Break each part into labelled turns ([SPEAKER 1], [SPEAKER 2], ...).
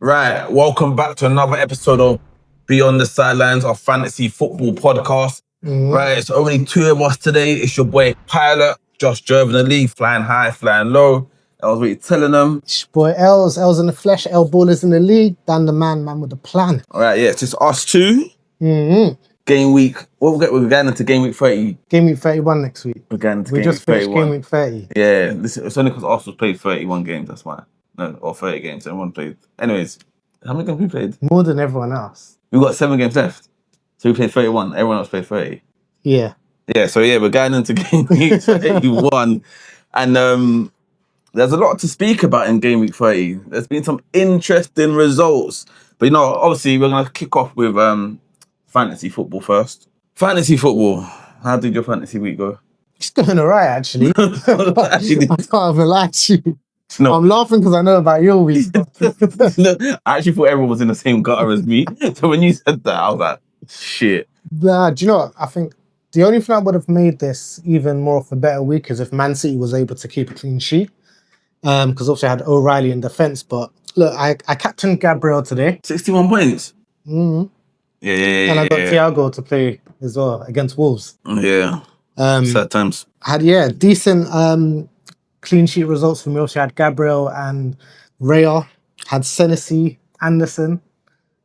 [SPEAKER 1] Right, welcome back to another episode of Beyond The Sidelines, our fantasy football podcast. Right, it's only two of us today. It's your boy Pilot, just driving the league, flying high, flying low. I was really telling them.
[SPEAKER 2] It's your boy L's in the flesh, L ballers in the league, Dan the man with the plan.
[SPEAKER 1] All right, yeah, it's just us two. Game week, we're going into game week 30.
[SPEAKER 2] Game week 31 next week.
[SPEAKER 1] We're going into
[SPEAKER 2] We
[SPEAKER 1] game
[SPEAKER 2] just
[SPEAKER 1] week
[SPEAKER 2] finished
[SPEAKER 1] 31.
[SPEAKER 2] game week 30.
[SPEAKER 1] Yeah, it's only because Arsenal played 31 games, that's why. No, or 30 games, everyone played. Anyways, how many games we played?
[SPEAKER 2] More than everyone else.
[SPEAKER 1] We've got 7 games left. So we played 31, everyone else played 30.
[SPEAKER 2] Yeah.
[SPEAKER 1] Yeah, so we're going into game week 31. And there's a lot to speak about in game week 30. There's been some interesting results. But obviously we're going to kick off with fantasy football first. Fantasy football. How did your fantasy week go?
[SPEAKER 2] It's going all right, actually. I can't even lie to you.
[SPEAKER 1] No.
[SPEAKER 2] I'm laughing because I know about your week.
[SPEAKER 1] Look, I actually thought everyone was in the same gutter as me. So when you said that, I was like, shit.
[SPEAKER 2] Nah, do you know what? I think the only thing that would have made this even more of a better week is if Man City was able to keep a clean sheet. Because obviously I had O'Reilly in defence. But look, I captained Gabriel today.
[SPEAKER 1] 61 points?
[SPEAKER 2] Mm-hmm.
[SPEAKER 1] Yeah.
[SPEAKER 2] And I got Thiago to play as well against Wolves.
[SPEAKER 1] Yeah. Sad times.
[SPEAKER 2] I had, decent clean sheet results for me. Also had Gabriel and Raya. Had Senesi, Anderson.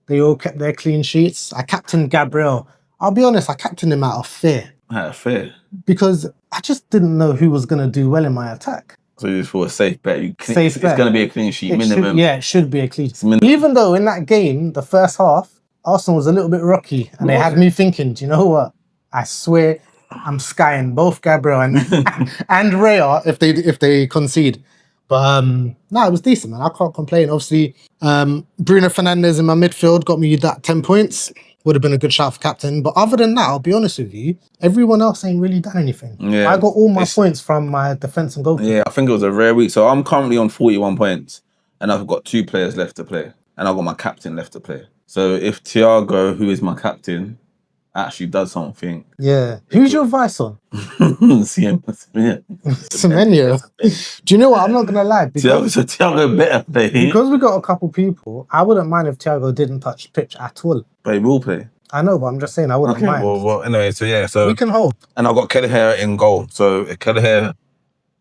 [SPEAKER 2] They all kept their clean sheets. I captained Gabriel. I'll be honest, I captained him out of fear.
[SPEAKER 1] Out of fear?
[SPEAKER 2] Because I just didn't know who was going to do well in my attack.
[SPEAKER 1] So you just for a safe bet.
[SPEAKER 2] Safe bet.
[SPEAKER 1] It's going to be a clean sheet minimum.
[SPEAKER 2] It should be a clean sheet. Even though in that game, the first half, Arsenal was a little bit rocky. And they had me thinking, do you know what? I swear I'm skying both Gabriel and Raya if they concede. But no, it was decent, man. I can't complain. Obviously, Bruno Fernandes in my midfield got me that 10 points. Would have been a good shout for captain. But other than that, I'll be honest with you, everyone else ain't really done anything. Yeah, I got all my points from my defence and goalkeeper.
[SPEAKER 1] Yeah, I think it was a rare week. So I'm currently on 41 points and I've got 2 players left to play. And I've got my captain left to play. So if Thiago, who is my captain, actually does something.
[SPEAKER 2] Yeah. Who's your advice on?
[SPEAKER 1] Semenyo.
[SPEAKER 2] Do you know what? I'm not going to lie.
[SPEAKER 1] Thiago better play.
[SPEAKER 2] Because we got a couple people, I wouldn't mind if Thiago didn't touch pitch at all.
[SPEAKER 1] But he will play.
[SPEAKER 2] I know, but I'm just saying I wouldn't mind.
[SPEAKER 1] Well, anyway, so
[SPEAKER 2] we can hold.
[SPEAKER 1] And I've got Kelleher in goal. So if Kelleher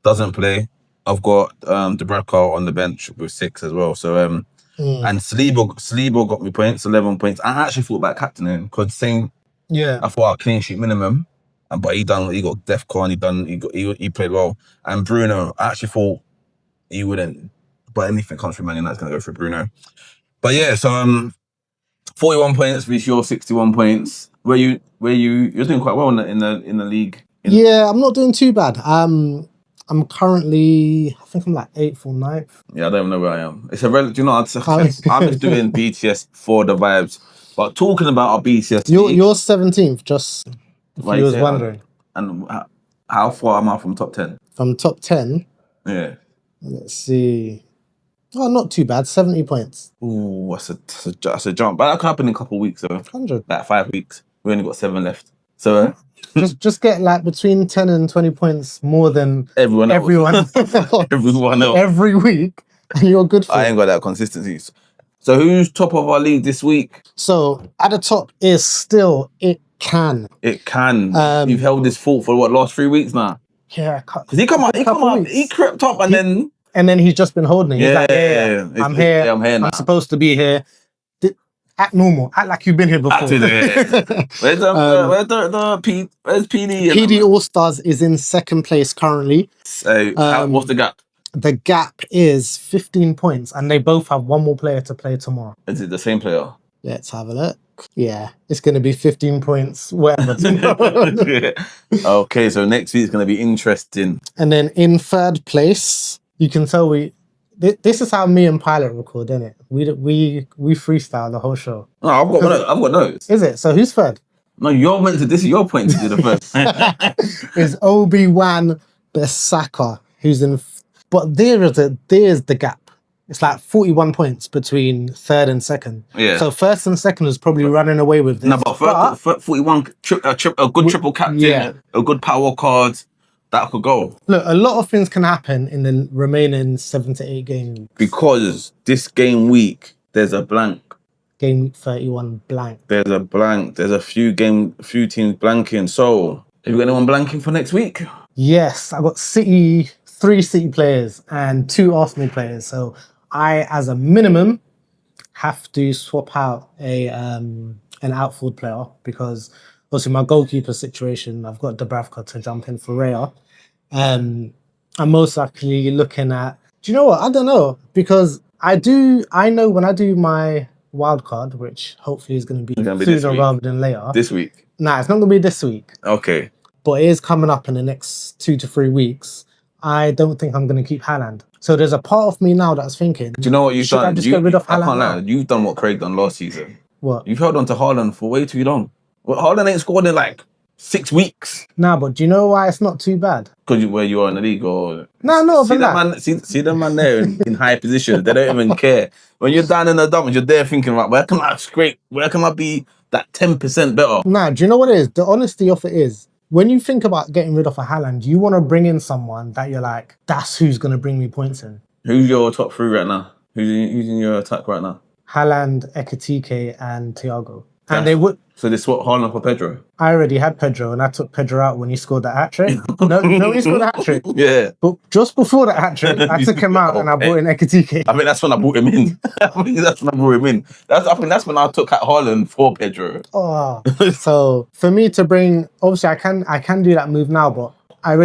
[SPEAKER 1] doesn't play, I've got Dubravka on the bench with 6 as well. So and Saliba got me points, 11 points. I actually thought about captaining because I thought a clean sheet minimum. But he got DEFCON, he played well. And Bruno, I actually thought he wouldn't, but anything comes from Man United's gonna go for Bruno. But yeah, so 41 points with your 61 points. You're doing quite well in the league.
[SPEAKER 2] Yeah, I'm not doing too bad. I'm currently, I think I'm like 8th or 9th.
[SPEAKER 1] Yeah, I don't even know where I am. It's a do you know? I'm just doing BTS for the vibes. But talking about our BTS,
[SPEAKER 2] you're 17th. Just if you was wondering.
[SPEAKER 1] And how far am I from top 10?
[SPEAKER 2] From top 10?
[SPEAKER 1] Yeah.
[SPEAKER 2] Let's see. Oh, not too bad. 70 points.
[SPEAKER 1] Ooh, that's a jump. But that could happen in a couple of weeks. So
[SPEAKER 2] 100.
[SPEAKER 1] Like 5 weeks. We only got 7 left. So
[SPEAKER 2] just get like between 10 and 20 points more than everyone else.
[SPEAKER 1] Everyone else.
[SPEAKER 2] Every week. And you're good for
[SPEAKER 1] I ain't got that consistency. So who's top of our league this week?
[SPEAKER 2] So at the top is still It Can.
[SPEAKER 1] It Can. You've held this fort for last 3 weeks now?
[SPEAKER 2] Yeah.
[SPEAKER 1] Because he crept up and then...
[SPEAKER 2] And then he's just been holding it. He's like, I'm here.
[SPEAKER 1] I'm here now.
[SPEAKER 2] I'm supposed to be here. Act normal. Act like you've been here before.
[SPEAKER 1] Where's PD?
[SPEAKER 2] PD All-Stars is in 2nd place currently.
[SPEAKER 1] So what's the gap?
[SPEAKER 2] The gap is 15 points and they both have one more player to play tomorrow.
[SPEAKER 1] Is it the same player?
[SPEAKER 2] Let's have a look. Yeah, it's going to be 15 points, whatever. Tomorrow.
[SPEAKER 1] Okay, so next week's going to be interesting.
[SPEAKER 2] And then in 3rd place, you can tell this is how me and Pilot record, isn't it? We freestyle the whole show.
[SPEAKER 1] No, I've got notes.
[SPEAKER 2] Is it? So who's 3rd?
[SPEAKER 1] No, you're meant to. This is your point to do the first.
[SPEAKER 2] Is Obi-Wan Bissaka, who's in. But there's the gap. It's like 41 points between 3rd and 2nd.
[SPEAKER 1] Yeah.
[SPEAKER 2] So 1st and 2nd is probably running away with this.
[SPEAKER 1] No, but 41, a good triple captain, a good power card. That could go.
[SPEAKER 2] Look, a lot of things can happen in the remaining 7 to 8 games.
[SPEAKER 1] Because this game week There's a blank.
[SPEAKER 2] Game week 31 blank.
[SPEAKER 1] There's a blank. There's a few teams blanking. So, have you got anyone blanking for next week?
[SPEAKER 2] Yes, I got three City players and 2 Arsenal players. So I, as a minimum, have to swap out an outfield player because obviously my goalkeeper situation, I've got Dubravka to jump in for Raya. I'm most likely looking at. Do you know what? I don't know because I know when I do my wild card, which hopefully is going to be sooner rather than later.
[SPEAKER 1] This week?
[SPEAKER 2] Nah, it's not going to be this week.
[SPEAKER 1] Okay.
[SPEAKER 2] But it is coming up in the next 2 to 3 weeks. I don't think I'm going to keep Haaland. So there's a part of me now that's thinking,
[SPEAKER 1] do you know what you've done?
[SPEAKER 2] I just get rid of Haaland?
[SPEAKER 1] I can't lie. You've done what Craig done last season.
[SPEAKER 2] What?
[SPEAKER 1] You've held on to Haaland for way too long. Well, Haaland ain't scored in like 6 weeks.
[SPEAKER 2] Nah, but do you know why it's not too bad?
[SPEAKER 1] Because where you are in the league, or
[SPEAKER 2] no, not
[SPEAKER 1] see
[SPEAKER 2] even that.
[SPEAKER 1] Man, see them man there in high positions. They don't even care. When you're down in the dumps, you're there thinking, right, where can I scrape? Where can I be that 10% better?
[SPEAKER 2] Nah, do you know what it is? The honesty of it is, when you think about getting rid of a Haaland, you want to bring in someone that you're like, that's who's going to bring me points in.
[SPEAKER 1] Who's your top 3 right now? Who's in your attack right now?
[SPEAKER 2] Haaland, Ekitike, and Thiago. And they would.
[SPEAKER 1] So they swapped Haaland for Pedro?
[SPEAKER 2] I already had Pedro, and I took Pedro out when he scored that hat-trick. No, he scored a hat-trick.
[SPEAKER 1] Yeah.
[SPEAKER 2] But just before that hat-trick, I took him out and I brought in Ekitike.
[SPEAKER 1] I think that's when I brought him in. I think that's when I took out Haaland for Pedro.
[SPEAKER 2] Oh, so for me to bring, obviously I can do that move now, but I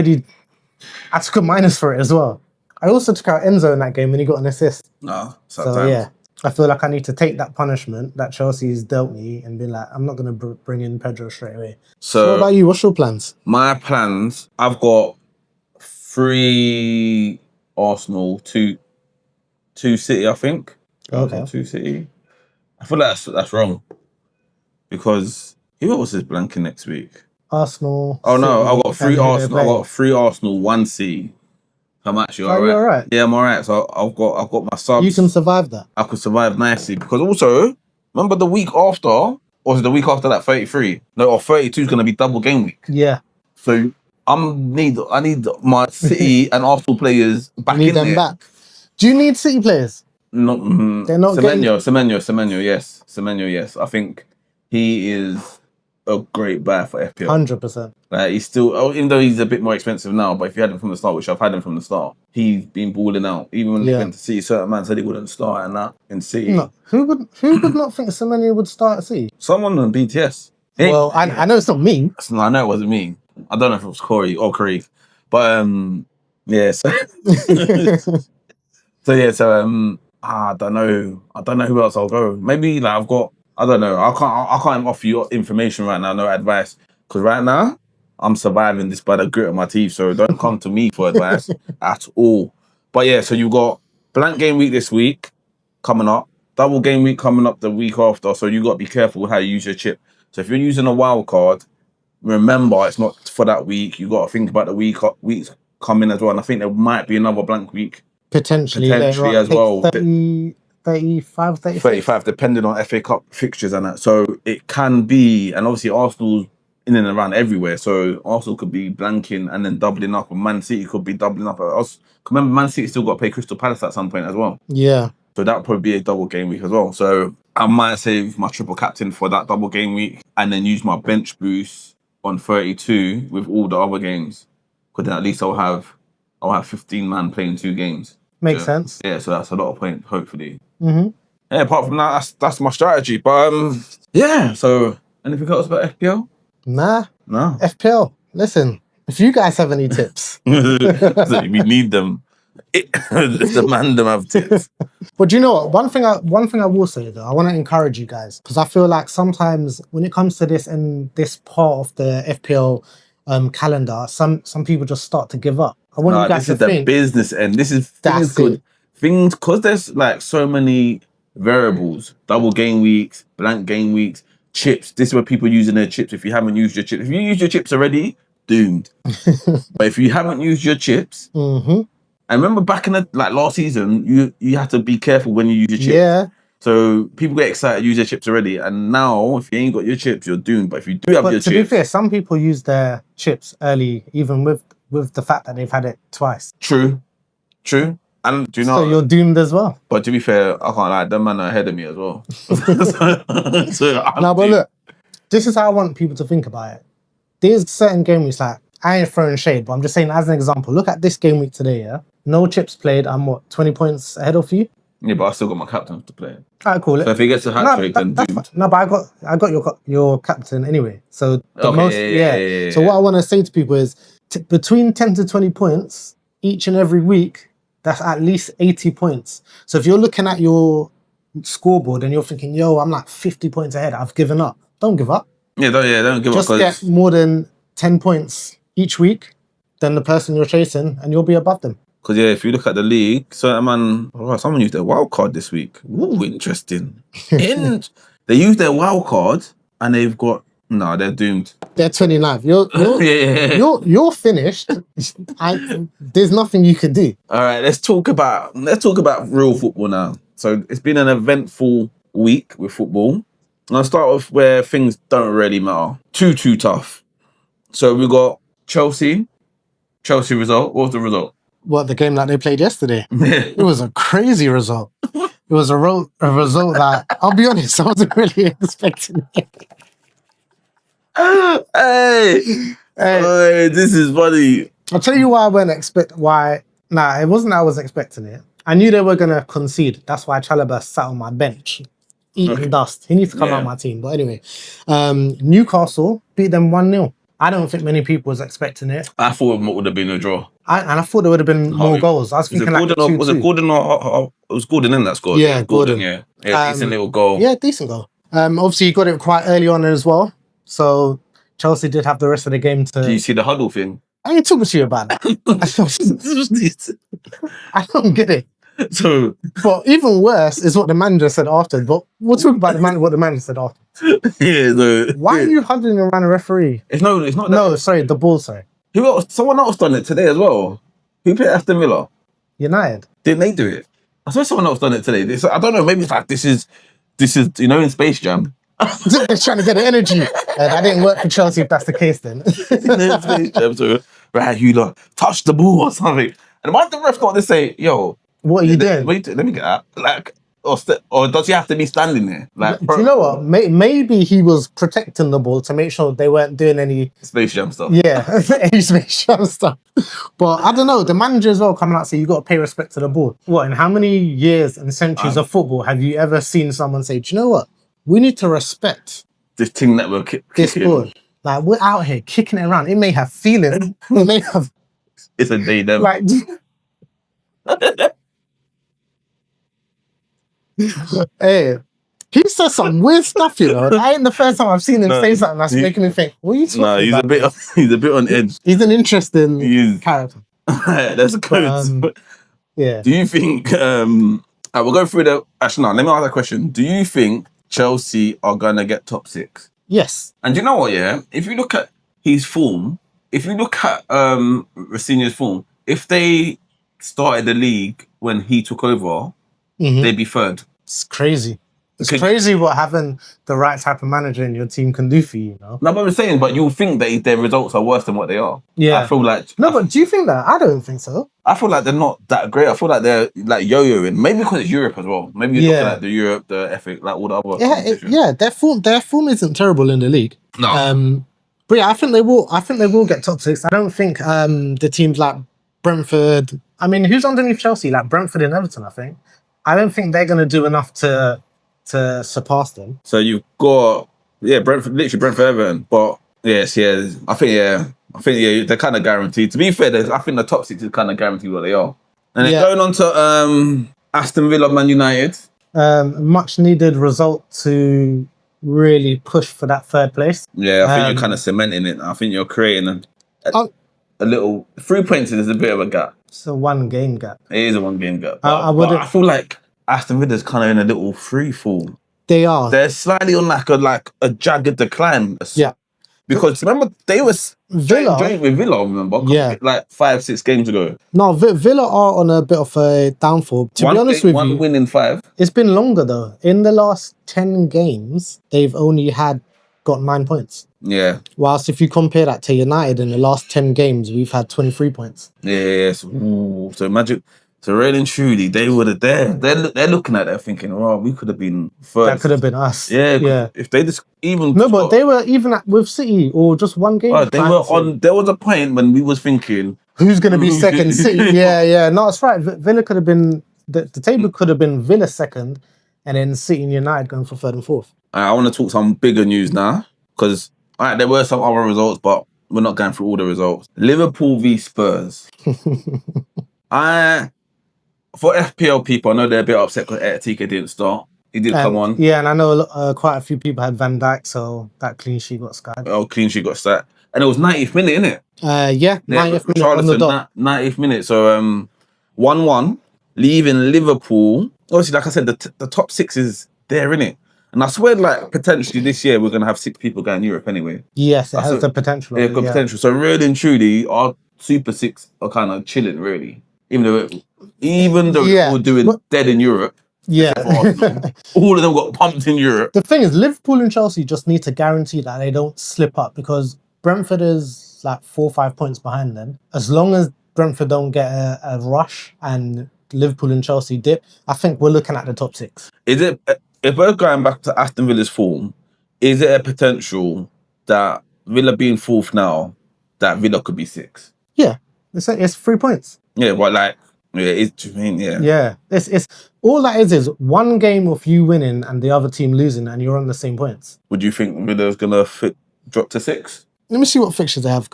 [SPEAKER 2] took a minus for it as well. I also took out Enzo in that game when he got an assist.
[SPEAKER 1] No,
[SPEAKER 2] so yeah, I feel like I need to take that punishment that Chelsea's dealt me and be like, I'm not going to bring in Pedro straight away. So what about you? What's your plans?
[SPEAKER 1] My plans, I've got 3 Arsenal, 2 City, I think.
[SPEAKER 2] Okay.
[SPEAKER 1] 2 City. I feel like that's wrong. Because who else is blanking next week?
[SPEAKER 2] Arsenal.
[SPEAKER 1] Oh no,
[SPEAKER 2] City,
[SPEAKER 1] I've got 3 Arsenal. I've got 3 Arsenal, 1 City. I'm actually alright.
[SPEAKER 2] You're alright?
[SPEAKER 1] Yeah, I'm alright. So I've got my subs.
[SPEAKER 2] You can survive that.
[SPEAKER 1] I could survive nicely because also remember the week after, or was it the week after that 33? No, or 32 is going to be double game week.
[SPEAKER 2] Yeah.
[SPEAKER 1] So I need my City and Arsenal players back in there.
[SPEAKER 2] Back. Do you need City players?
[SPEAKER 1] No,
[SPEAKER 2] they're not.
[SPEAKER 1] Semenyo, yes. I think he is a great buy for FPL.
[SPEAKER 2] 100%.
[SPEAKER 1] Like he's still, even though he's a bit more expensive now, but if you had him from the start, which I've had him from the start, he's been balling out. Even when he went to City, certain man said he wouldn't start and that in City.
[SPEAKER 2] No. Who would not think Semenyo would start at City?
[SPEAKER 1] Someone on BTS.
[SPEAKER 2] Well, I know it's not me.
[SPEAKER 1] I know it wasn't me. I don't know if it was Corey or Craig, but yeah. So, I don't know who else I'll go. Maybe like I've got. I don't know. I can't offer you information right now. No advice, because right now I'm surviving this by the grit of my teeth. So don't come to me for advice at all. But yeah, so you've got blank game week this week coming up, double game week coming up the week after. So you got to be careful with how you use your chip. So if you're using a wild card, remember it's not for that week. You got to think about the weeks coming as well. And I think there might be another blank week
[SPEAKER 2] potentially
[SPEAKER 1] as well.
[SPEAKER 2] 35,
[SPEAKER 1] depending on FA Cup fixtures and that. So it can be, and obviously Arsenal's in and around everywhere. So Arsenal could be blanking and then doubling up, and Man City could be doubling up. Remember, Man City still got to play Crystal Palace at some point as well.
[SPEAKER 2] Yeah.
[SPEAKER 1] So that would probably be a double game week as well. So I might save my triple captain for that double game week and then use my bench boost on 32 with all the other games. Because then at least I'll have 15 man playing 2 games.
[SPEAKER 2] Makes sense.
[SPEAKER 1] Yeah, so that's a lot of points, hopefully.
[SPEAKER 2] Mm-hmm.
[SPEAKER 1] Yeah, apart from that, that's my strategy. But yeah, so anything else about FPL?
[SPEAKER 2] Nah.
[SPEAKER 1] No.
[SPEAKER 2] FPL, listen, if you guys have any tips.
[SPEAKER 1] We need them. The man them have tips.
[SPEAKER 2] But do you know what? One thing I will say though, I want to encourage you guys, because I feel like sometimes when it comes to this and this part of the FPL calendar, some people just start to give up. I want you guys to think.
[SPEAKER 1] This is the business end. This is things good. Things, because there's like so many variables, double game weeks, blank game weeks, chips. This is where people are using their chips. If you haven't used your chips, if you use your chips already, doomed. But if you haven't used your chips, and remember back in the last season, you have to be careful when you use your chips. Yeah. So people get excited, use their chips already, and now if you ain't got your chips, you're doomed. But if you do have your chips, to
[SPEAKER 2] be fair, some people use their chips early, even with the fact that they've had it twice.
[SPEAKER 1] True. And do you know?
[SPEAKER 2] So you're doomed as well.
[SPEAKER 1] But to be fair, I can't lie. Them man are ahead of me as well.
[SPEAKER 2] But look, this is how I want people to think about it. There's certain game weeks like I ain't throwing shade, but I'm just saying as an example. Look at this game week today. Yeah, no chips played. I'm 20 points ahead of you.
[SPEAKER 1] Yeah, but I still got my captain to play.
[SPEAKER 2] Alright, cool.
[SPEAKER 1] So if he gets a hat trick, then doomed.
[SPEAKER 2] No, but I got your captain anyway. So
[SPEAKER 1] Yeah.
[SPEAKER 2] So what I want to say to people is between 10 to 20 points each and every week. That's at least 80 points. So if you're looking at your scoreboard and you're thinking, yo, I'm like 50 points ahead, I've given up. Don't give up.
[SPEAKER 1] Don't give up.
[SPEAKER 2] Just get more than 10 points each week than the person you're chasing and you'll be above them.
[SPEAKER 1] Because, if you look at the league, someone used their wild card this week. Ooh, interesting. They used their wild card and they've got... No, they're doomed.
[SPEAKER 2] They're 29th. You're finished. There's nothing you can do.
[SPEAKER 1] All right, let's talk about real football now. So it's been an eventful week with football. I'll start off where things don't really matter. Too tough. So we got Chelsea result. What was the result?
[SPEAKER 2] What, the game that they played yesterday? It was a crazy result. It was a result that, I'll be honest, I wasn't really expecting it.
[SPEAKER 1] Hey, this is funny.
[SPEAKER 2] I'll tell you why I wasn't it wasn't that I was expecting it. I knew they were going to concede. That's why Chalobah sat on my bench, eating dust. He needs to come out of my team. But anyway, Newcastle beat them 1-0. I don't think many people was expecting it.
[SPEAKER 1] I thought it would have been a draw.
[SPEAKER 2] I thought there would have been more goals. I was thinking
[SPEAKER 1] was it Gordon or it was Gordon in that score?
[SPEAKER 2] Yeah, Gordon.
[SPEAKER 1] Yeah, decent little goal.
[SPEAKER 2] Yeah, decent goal. Obviously, he got it quite early on as well. So Chelsea did have the rest of the game to...
[SPEAKER 1] Do you see the huddle thing?
[SPEAKER 2] I ain't talking to you about that. I don't get it.
[SPEAKER 1] So,
[SPEAKER 2] but even worse is what the manager said after. But we'll talk about what the manager said after. Why are you huddling around a referee?
[SPEAKER 1] It's not.
[SPEAKER 2] No, sorry, the ball. Sorry.
[SPEAKER 1] Someone else done it today as well. Who played Aston Villa?
[SPEAKER 2] United.
[SPEAKER 1] Didn't they do it? I saw someone else done it today. I don't know. Maybe it's like this is in Space Jam.
[SPEAKER 2] They're trying to get the energy. That didn't work for Chelsea if that's the case then.
[SPEAKER 1] Space Jam, so, right, you lot touch the ball or something. And why did the ref got to say, yo,
[SPEAKER 2] what are you doing?
[SPEAKER 1] Let me get that. Like, or does he have to be standing there? Like,
[SPEAKER 2] do you know what? Maybe he was protecting the ball to make sure they weren't doing any
[SPEAKER 1] Space Jam stuff.
[SPEAKER 2] Yeah, any Space Jam stuff. But I don't know. The manager as well coming out saying you got to pay respect to the ball. What? In how many years and centuries of football have you ever seen someone say, do you know what? We need to respect
[SPEAKER 1] this thing that we're kicking.
[SPEAKER 2] This ball. Like, we're out here kicking it around. It may have feeling. It may have.
[SPEAKER 1] It's a day, them.
[SPEAKER 2] Like, hey, he says some weird stuff, you know. That ain't the first time I've seen him say something that's making me think, what are you talking about?
[SPEAKER 1] He's a bit on edge.
[SPEAKER 2] He's an interesting character.
[SPEAKER 1] That's good.
[SPEAKER 2] Yeah.
[SPEAKER 1] Do you think, we'll go through actually, no, let me ask that question. Do you think Chelsea are going to get top 6?
[SPEAKER 2] Yes.
[SPEAKER 1] And you know what, yeah? If you look at his form, if you look at Rafinha's form, if they started the league when he took over, they'd be third.
[SPEAKER 2] It's crazy. It's crazy what having the right type of manager in your team can do for you, know?
[SPEAKER 1] No, but I'm saying, but you'll think that their results are worse than what they are.
[SPEAKER 2] Yeah.
[SPEAKER 1] I feel like...
[SPEAKER 2] No, but do you think that? I don't think so.
[SPEAKER 1] I feel like they're not that great. I feel like they're like yo-yoing. Maybe because it's Europe as well. Maybe you're looking at the Europe, the FA, like all the other
[SPEAKER 2] their form isn't terrible in the league.
[SPEAKER 1] No.
[SPEAKER 2] But yeah, I think they will get top 6. I don't think the teams like Brentford... I mean, who's underneath Chelsea? Like Brentford and Everton, I think. I don't think they're going to do enough to surpass them.
[SPEAKER 1] So you've got, Brentford, literally Brentford, Everton. But yes, I think they're kind of guaranteed. To be fair, I think the top 6 is kind of guaranteed what they are. And then going on to Aston Villa, Man United.
[SPEAKER 2] Much needed result to really push for that third place.
[SPEAKER 1] Yeah, I think you're kind of cementing it. I think you're creating a little 3 points is a bit of a gap.
[SPEAKER 2] It's a 1-game gap.
[SPEAKER 1] It is a 1-game gap.
[SPEAKER 2] But
[SPEAKER 1] I feel like Aston Villa's kind of in a little free fall.
[SPEAKER 2] They are.
[SPEAKER 1] They're slightly on like a jagged decline.
[SPEAKER 2] Yeah.
[SPEAKER 1] Because remember, they were joint with Villa, remember?
[SPEAKER 2] Yeah.
[SPEAKER 1] Like 5-6 games ago.
[SPEAKER 2] No, Villa are on a bit of a downfall. To be honest with you.
[SPEAKER 1] One win in 5.
[SPEAKER 2] It's been longer though. In the last 10 games, they've only got 9 points.
[SPEAKER 1] Yeah.
[SPEAKER 2] Whilst if you compare that to United, in the last 10 games, we've had 23 points.
[SPEAKER 1] Yeah. So imagine. So really and truly, they would have they're looking at that thinking, oh, we could have been first.
[SPEAKER 2] That could have been us.
[SPEAKER 1] Yeah. If they just even
[SPEAKER 2] but they were even with City or just one game.
[SPEAKER 1] They were on. There was a point when we was thinking,
[SPEAKER 2] who's going to be second? City. Yeah. No, that's right. Villa could have been the table could have been Villa second, and then City and United going for third and fourth.
[SPEAKER 1] I want to talk some bigger news now because there were some other results, but we're not going through all the results. Liverpool v Spurs. For FPL people, I know they're a bit upset because Etika didn't start. He did come on.
[SPEAKER 2] Yeah, and I know quite a few people had Van Dijk, so that clean sheet got skied.
[SPEAKER 1] Oh, clean sheet got sat. And it was 90th minute, innit?
[SPEAKER 2] Yeah, 90th minute on the dot.
[SPEAKER 1] 90th minute. So 1-1, leaving Liverpool. Obviously, like I said, the top six is there, innit? And I swear, like, potentially this year, we're going to have 6 people going Europe anyway.
[SPEAKER 2] Yes, it has the potential.
[SPEAKER 1] Yeah, got potential. So really and truly, our Super 6 are kind of chilling, really. Even though we're doing dead in Europe.
[SPEAKER 2] Yeah.
[SPEAKER 1] All of them got pumped in Europe.
[SPEAKER 2] The thing is, Liverpool and Chelsea just need to guarantee that they don't slip up because Brentford is like 4 or 5 points behind them. As long as Brentford don't get a rush and Liverpool and Chelsea dip, I think we're looking at the top 6.
[SPEAKER 1] Is it, if we're going back to Aston Villa's form, is it a potential that Villa being 4th now, that Villa could be 6th?
[SPEAKER 2] Yeah, it's 3 points.
[SPEAKER 1] Yeah, but like, yeah.
[SPEAKER 2] Yeah, it's all that is one game of you winning and the other team losing, and you're on the same points.
[SPEAKER 1] Would you think Villa's gonna drop to 6?
[SPEAKER 2] Let me see what fixtures they have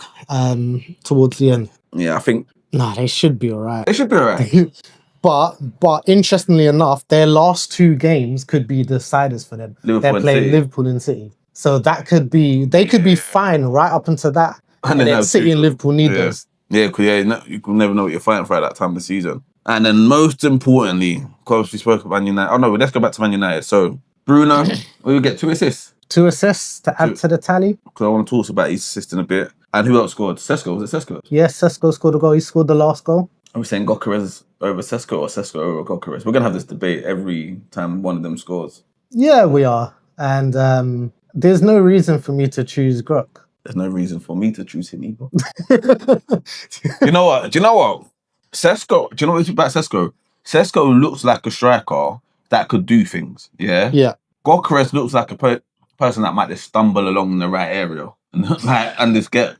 [SPEAKER 2] towards the end.
[SPEAKER 1] Yeah, I think.
[SPEAKER 2] Nah, they should be alright.
[SPEAKER 1] They should be alright.
[SPEAKER 2] But interestingly enough, their last 2 games could be deciders for them. They're playing Liverpool and City, so that could be they could be fine right up until that, and then City and Liverpool need those.
[SPEAKER 1] Yeah, because you can never know what you're fighting for at that time of the season. And then most importantly, because we spoke about Man United. Oh no, let's go back to Man United. So Bruno, we get 2 assists.
[SPEAKER 2] 2 assists to add to the tally.
[SPEAKER 1] Because I want to talk about his assist in a bit. And who else scored? Sesko, was it Sesko?
[SPEAKER 2] Yes, Sesko scored a goal. He scored the last goal.
[SPEAKER 1] Are we saying Gyökeres over Sesko or Sesko over Gyökeres? We're going to have this debate every time one of them scores.
[SPEAKER 2] Yeah, we are. And there's no reason for me to choose Grok.
[SPEAKER 1] There's no reason for me to choose him either. You know what? Sesko, do you know what about Sesko? Sesko looks like a striker that could do things, yeah?
[SPEAKER 2] Yeah.
[SPEAKER 1] Gyökeres looks like a person that might just stumble along in the right area and just get...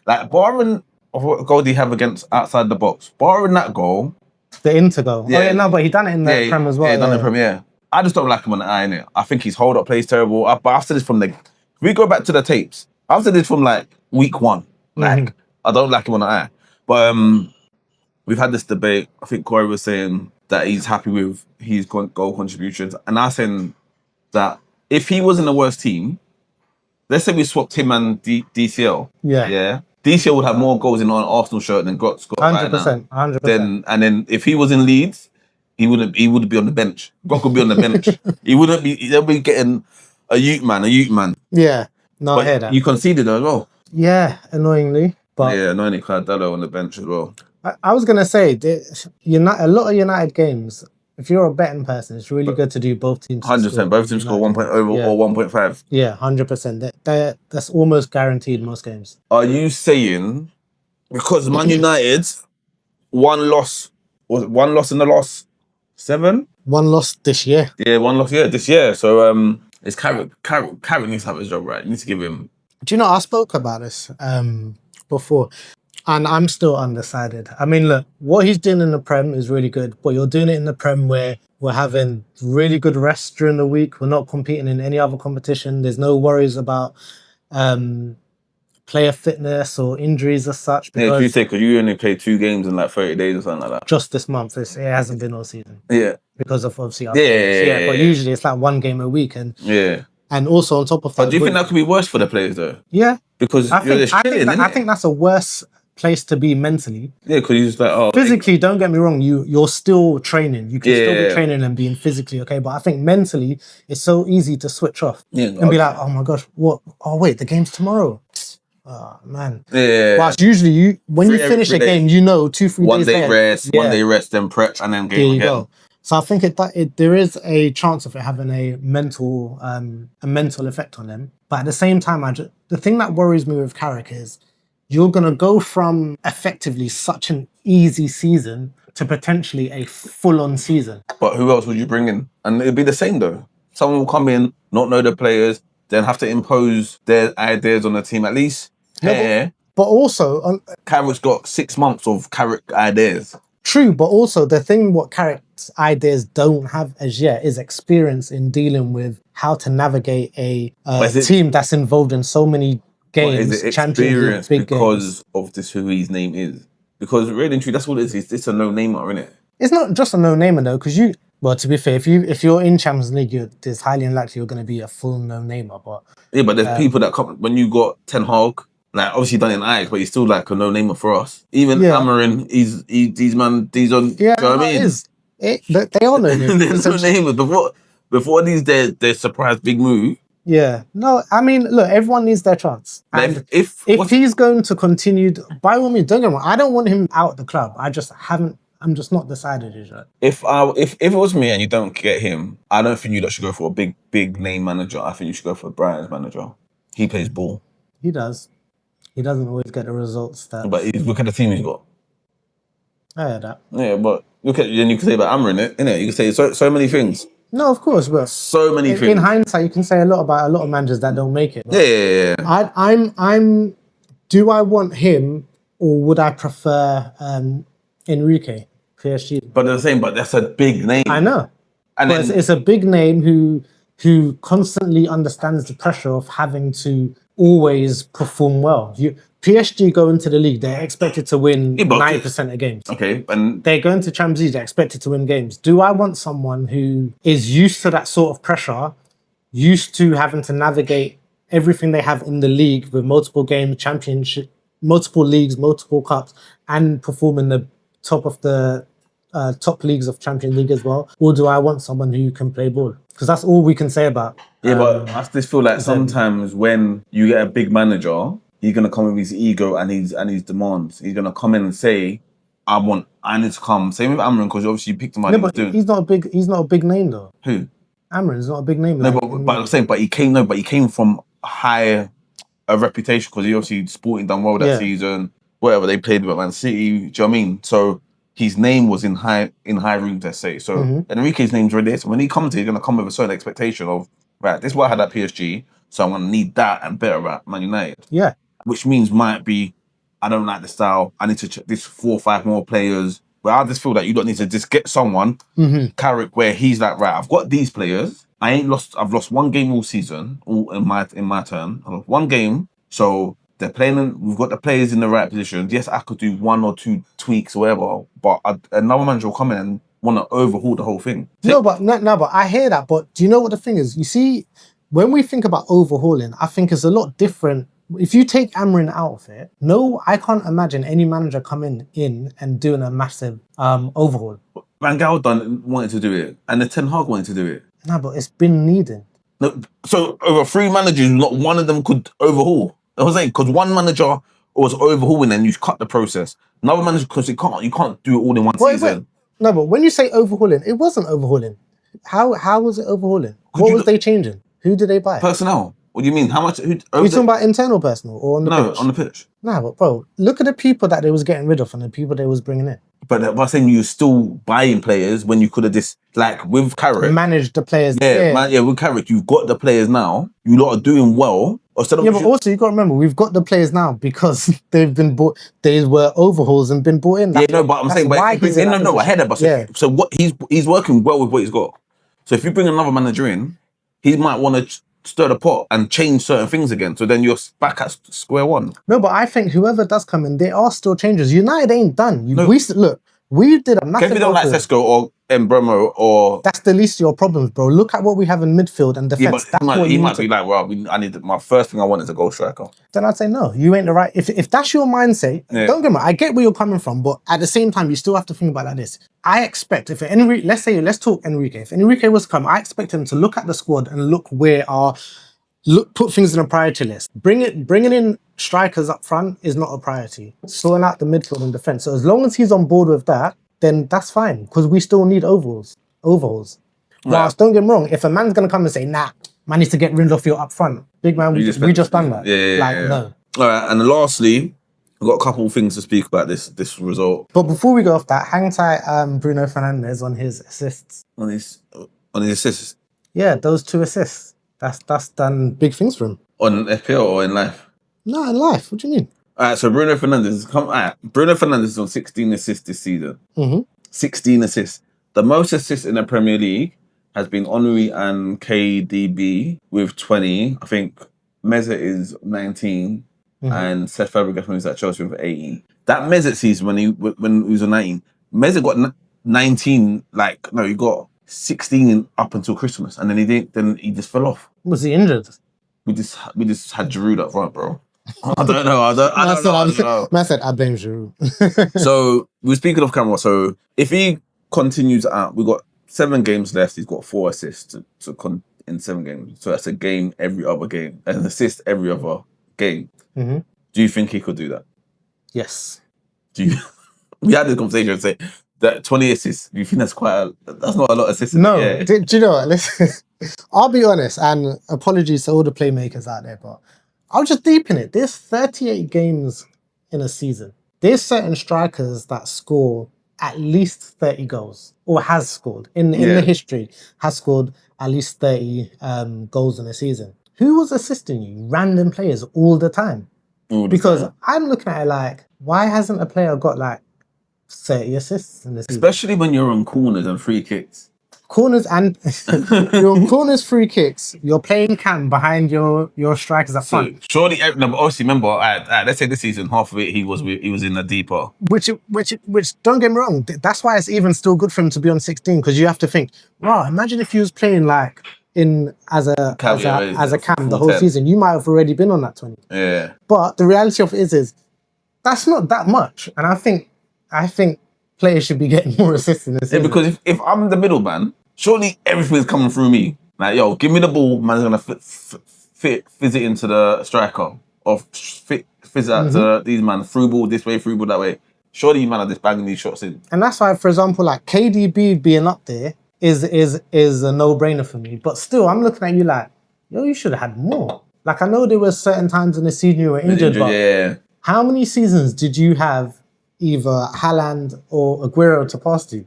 [SPEAKER 1] Like, barring of what goal did he have against outside the box, barring that goal...
[SPEAKER 2] The Inter goal.
[SPEAKER 1] Yeah.
[SPEAKER 2] Oh, yeah, no, but he done it in the Prem as well.
[SPEAKER 1] Yeah, done it in the Prem, yeah. I just don't like him on the eye, innit? I think his hold-up play is terrible. But I've said this from the... If we go back to the tapes, I've said this from, like, week 1. Like, I don't like him on the eye. But we've had this debate. I think Corey was saying that he's happy with his goal contributions. And I'm saying that if he was in the worst team, let's say we swapped him and DCL. Yeah. DCL would have more goals in an Arsenal shirt than Grot's got
[SPEAKER 2] 100%. 100%.
[SPEAKER 1] And then if he was in Leeds, he would be on the bench. Grot would be on the bench. They'll be getting a youth man. Yeah.
[SPEAKER 2] No, I hear that.
[SPEAKER 1] You conceded as well.
[SPEAKER 2] Yeah, annoyingly. But
[SPEAKER 1] yeah, annoyingly, Cardello on the bench as well.
[SPEAKER 2] I was going to say, a lot of United games, if you're a betting person, it's really good to do both teams.
[SPEAKER 1] 100%. Both teams score 1.0 or 1.5.
[SPEAKER 2] Yeah, 100%. That's almost guaranteed most games.
[SPEAKER 1] Are you saying, because Man United, one loss in the last 7?
[SPEAKER 2] One loss this year.
[SPEAKER 1] Yeah, one loss this year. So it's Carrick needs to have his job right. You need to give him...
[SPEAKER 2] Do you know, I spoke about this before, and I'm still undecided. I mean, look, what he's doing in the Prem is really good, but you're doing it in the Prem where we're having really good rest during the week. We're not competing in any other competition. There's no worries about player fitness or injuries as such.
[SPEAKER 1] Because you only played 2 games in like 30 days or something like that.
[SPEAKER 2] Just this month. It hasn't been all season.
[SPEAKER 1] Yeah.
[SPEAKER 2] Because of obviously our
[SPEAKER 1] games.
[SPEAKER 2] But usually it's like 1 game a week. And also on top of that...
[SPEAKER 1] But do you think that could be worse for the players though?
[SPEAKER 2] Yeah.
[SPEAKER 1] Because I
[SPEAKER 2] think that's a worse place to be mentally.
[SPEAKER 1] Yeah, because you're just like,
[SPEAKER 2] physically, don't get me wrong, you're still training. You can still be training and being physically okay. But I think mentally, it's so easy to switch off and be like, oh my gosh, what? Oh wait, the game's tomorrow. Oh man.
[SPEAKER 1] Yeah.
[SPEAKER 2] Whilst usually when you finish a game, 2-3 days.
[SPEAKER 1] 1 day rest, 1 day rest, then prep, and then game again. Go.
[SPEAKER 2] So I think there is a chance of it having a mental effect on them. But at the same time, the thing that worries me with Carrick is you're going to go from effectively such an easy season to potentially a full-on season.
[SPEAKER 1] But who else would you bring in? And it'd be the same though. Someone will come in, not know the players, then have to impose their ideas on the team. At least
[SPEAKER 2] But also,
[SPEAKER 1] Carrick's got 6 months of Carrick ideas.
[SPEAKER 2] True, but also the thing what Carrick's ideas don't have as yet is experience in dealing with how to navigate a team that's involved in so many games.
[SPEAKER 1] Is it experience because of this who his name is? Because really and truly, that's what it is. It's a no-namer, isn't it?
[SPEAKER 2] It's not just a no-namer though, because to be fair, if you're in Champions League, it's highly unlikely you're going to be a full no-namer. But
[SPEAKER 1] yeah, but there's people that come when you got Ten Hag. Like obviously done in Ajax, but he's still like a no-namer for us. Even Amarin, he's on. Yeah, do you know what I mean?
[SPEAKER 2] They are no-namers.
[SPEAKER 1] They're no-namers. Before these, their surprise big move.
[SPEAKER 2] Yeah, no, I mean, look, everyone needs their chance. And if he's going to continue, by all means, don't get me wrong, I don't want him out of the club. I'm just not decided yet.
[SPEAKER 1] If it was me and you don't get him, I don't think you should go for a big name manager. I think you should go for Brighton's manager. He plays ball.
[SPEAKER 2] He does. He doesn't always get the results that.
[SPEAKER 1] But look at the team he's got.
[SPEAKER 2] I heard that.
[SPEAKER 1] Yeah, but look at you can say about Amarin, innit? You can say so many things.
[SPEAKER 2] No, of course, but
[SPEAKER 1] so many things.
[SPEAKER 2] In hindsight, you can say a lot about a lot of managers that don't make it.
[SPEAKER 1] Yeah.
[SPEAKER 2] I'm. Do I want him or would I prefer Enrique, PSG?
[SPEAKER 1] But they're the same. But that's a big name.
[SPEAKER 2] I know. And then, it's a big name who constantly understands the pressure of having to always perform well. PSG go into the league, they're expected to win 90% of games.
[SPEAKER 1] Okay, and
[SPEAKER 2] they go into Champions League, they're expected to win games. Do I want someone who is used to that sort of pressure, used to having to navigate everything they have in the league with multiple games, championship, multiple leagues, multiple cups, and perform in the top of the top leagues of Champions League as well? Or do I want someone who can play ball? Because that's all we can say about.
[SPEAKER 1] Yeah, but I just feel like sometimes when you get a big manager, he's gonna come with his ego and his demands. He's gonna come in and say, I need to come. Same with Amarin, because obviously you picked him out.
[SPEAKER 2] No, but he's not a big name though.
[SPEAKER 1] Who?
[SPEAKER 2] Amarin's not a big name.
[SPEAKER 1] No, but I'm saying, he came from a reputation because he obviously Sporting done well that season. Whatever, they played with Man City. Do you know what I mean? So his name was in high rooms, let's say. So Enrique's name's already there. So when he comes here, he's gonna come with a certain expectation of, right, this is what I had at PSG, so I'm gonna need that and better at Man United.
[SPEAKER 2] Yeah.
[SPEAKER 1] Which means might be, I don't like the style. I need to check this 4 or 5 more players. But I just feel that you don't need to just get someone, Carrick, where he's like, right, I've got these players. I've lost 1 game all season, all in my term. I've lost 1 game. So they're playing, we've got the players in the right positions. Yes, I could do 1 or 2 tweaks or whatever, but another manager will come in and want to overhaul the whole thing.
[SPEAKER 2] No, but I hear that. But do you know what the thing is? You see, when we think about overhauling, I think it's a lot different. If you take Amarin out of it, no, I can't imagine any manager coming in and doing a massive overhaul.
[SPEAKER 1] Van Gaal wanted to do it, and the Ten Hag wanted to do it.
[SPEAKER 2] No, but it's been needed.
[SPEAKER 1] No, so over 3 managers, not one of them could overhaul. I was saying, because one manager was overhauling and you cut the process. Another manager, because you can't do it all in one season.
[SPEAKER 2] No, but when you say overhauling, it wasn't overhauling. How was it overhauling? What was they changing? Who did they buy?
[SPEAKER 1] Personnel. What do you mean? How much?
[SPEAKER 2] Are you talking about internal personnel or on the pitch?
[SPEAKER 1] No, on the pitch.
[SPEAKER 2] No, but bro, look at the people that they was getting rid of and the people they was bringing in.
[SPEAKER 1] But I'm saying you're still buying players when you could have just, like with Carrick,
[SPEAKER 2] managed the players.
[SPEAKER 1] With Carrick, you've got the players now. You lot are doing well.
[SPEAKER 2] But also you got to remember, we've got the players now because they've been bought. They were overhauls and been bought in.
[SPEAKER 1] But I'm saying, I heard that. But so what he's working well with what he's got. So if you bring another manager in, he might want to stir the pot and change certain things again. So then you're back at square one.
[SPEAKER 2] No, but I think whoever does come in, there are still changes. United ain't done. We did a massive.
[SPEAKER 1] If you don't like Sesko or Mbromo or...
[SPEAKER 2] That's the least of your problems, bro. Look at what we have in midfield and defence.
[SPEAKER 1] Yeah, but he might be like, well, my first thing I want is a goal striker.
[SPEAKER 2] Then I'd say, no, you ain't the right... If that's your mindset, don't get me wrong, I get where you're coming from, but at the same time, you still have to think about it like this. I expect, let's talk Enrique. If Enrique was to come, I expect him to look at the squad and put things in a priority list. Bringing in strikers up front is not a priority. Sorting out the midfield and defence. So as long as he's on board with that, then that's fine, because we still need overhauls. Whilst, don't get me wrong, if a man's going to come and say, nah, man needs to get rid of your up front, big man, we just done that.
[SPEAKER 1] Yeah.
[SPEAKER 2] No.
[SPEAKER 1] All right, and lastly, We've got a couple of things to speak about this result.
[SPEAKER 2] But before we go off that, hang tight Bruno Fernandes on his assists.
[SPEAKER 1] On his assists?
[SPEAKER 2] Yeah, those 2 assists. That's done big things for him.
[SPEAKER 1] On FPL or in life?
[SPEAKER 2] No, in life. What do you mean?
[SPEAKER 1] All right, so Bruno Fernandes Bruno Fernandes is on 16 assists this season. 16 assists. The most assists in the Premier League has been Henry and KDB with 20. I think Mesut is 19, and Seth Fabregas when he was at Chelsea with 18. That Mesut season when he was on 19, Mesut got 19. He got 16 up until Christmas, and then he just fell off.
[SPEAKER 2] Was he injured?
[SPEAKER 1] We just had Giroud up front, bro. I don't know. I don't know.
[SPEAKER 2] Man said, I blame Giroud.
[SPEAKER 1] So we're speaking off camera. So if he continues out, we've got 7 games left. He's got 4 assists in 7 games. So that's a game every other game, an assist every other game. Do you think he could do that?
[SPEAKER 2] Yes.
[SPEAKER 1] We had this conversation and say that 20 assists. Do you think that's that's not a lot of assists?
[SPEAKER 2] No. Do you know what? Listen, I'll be honest, and apologies to all the playmakers out there, but I'll just deepen it. There's 38 games in a season. There's certain strikers that score at least 30 goals, or has scored in the history, has scored at least 30 goals in a season. Who was assisting you? Random players all the time. Because I'm looking at it like, why hasn't a player got 30 assists in this season?
[SPEAKER 1] Especially when you're on corners and free kicks.
[SPEAKER 2] Corners and you're on corners, free kicks. You're playing cam behind your strikers up front.
[SPEAKER 1] Surely, obviously, remember, let's say this season, half of it he was in the deeper.
[SPEAKER 2] Which don't get me wrong. That's why it's even still good for him to be on 16, because you have to think, wow, imagine if he was playing as a cam the whole season. You might have already been on that 20.
[SPEAKER 1] Yeah.
[SPEAKER 2] But the reality of it is that's not that much, and I think players should be getting more assists in this season.
[SPEAKER 1] Yeah, because if I'm the middleman, surely everything's coming through me. Yo, give me the ball, man's gonna fizz it into the striker, or fizz out to these man, through ball this way, through ball that way. Surely you man are just banging these shots in. And
[SPEAKER 2] that's why, for example, KDB being up there is a no-brainer for me. But still, I'm looking at you you should have had more. I know there were certain times in the season you were injured, but how many seasons did you have either Haaland or Aguero to pass to?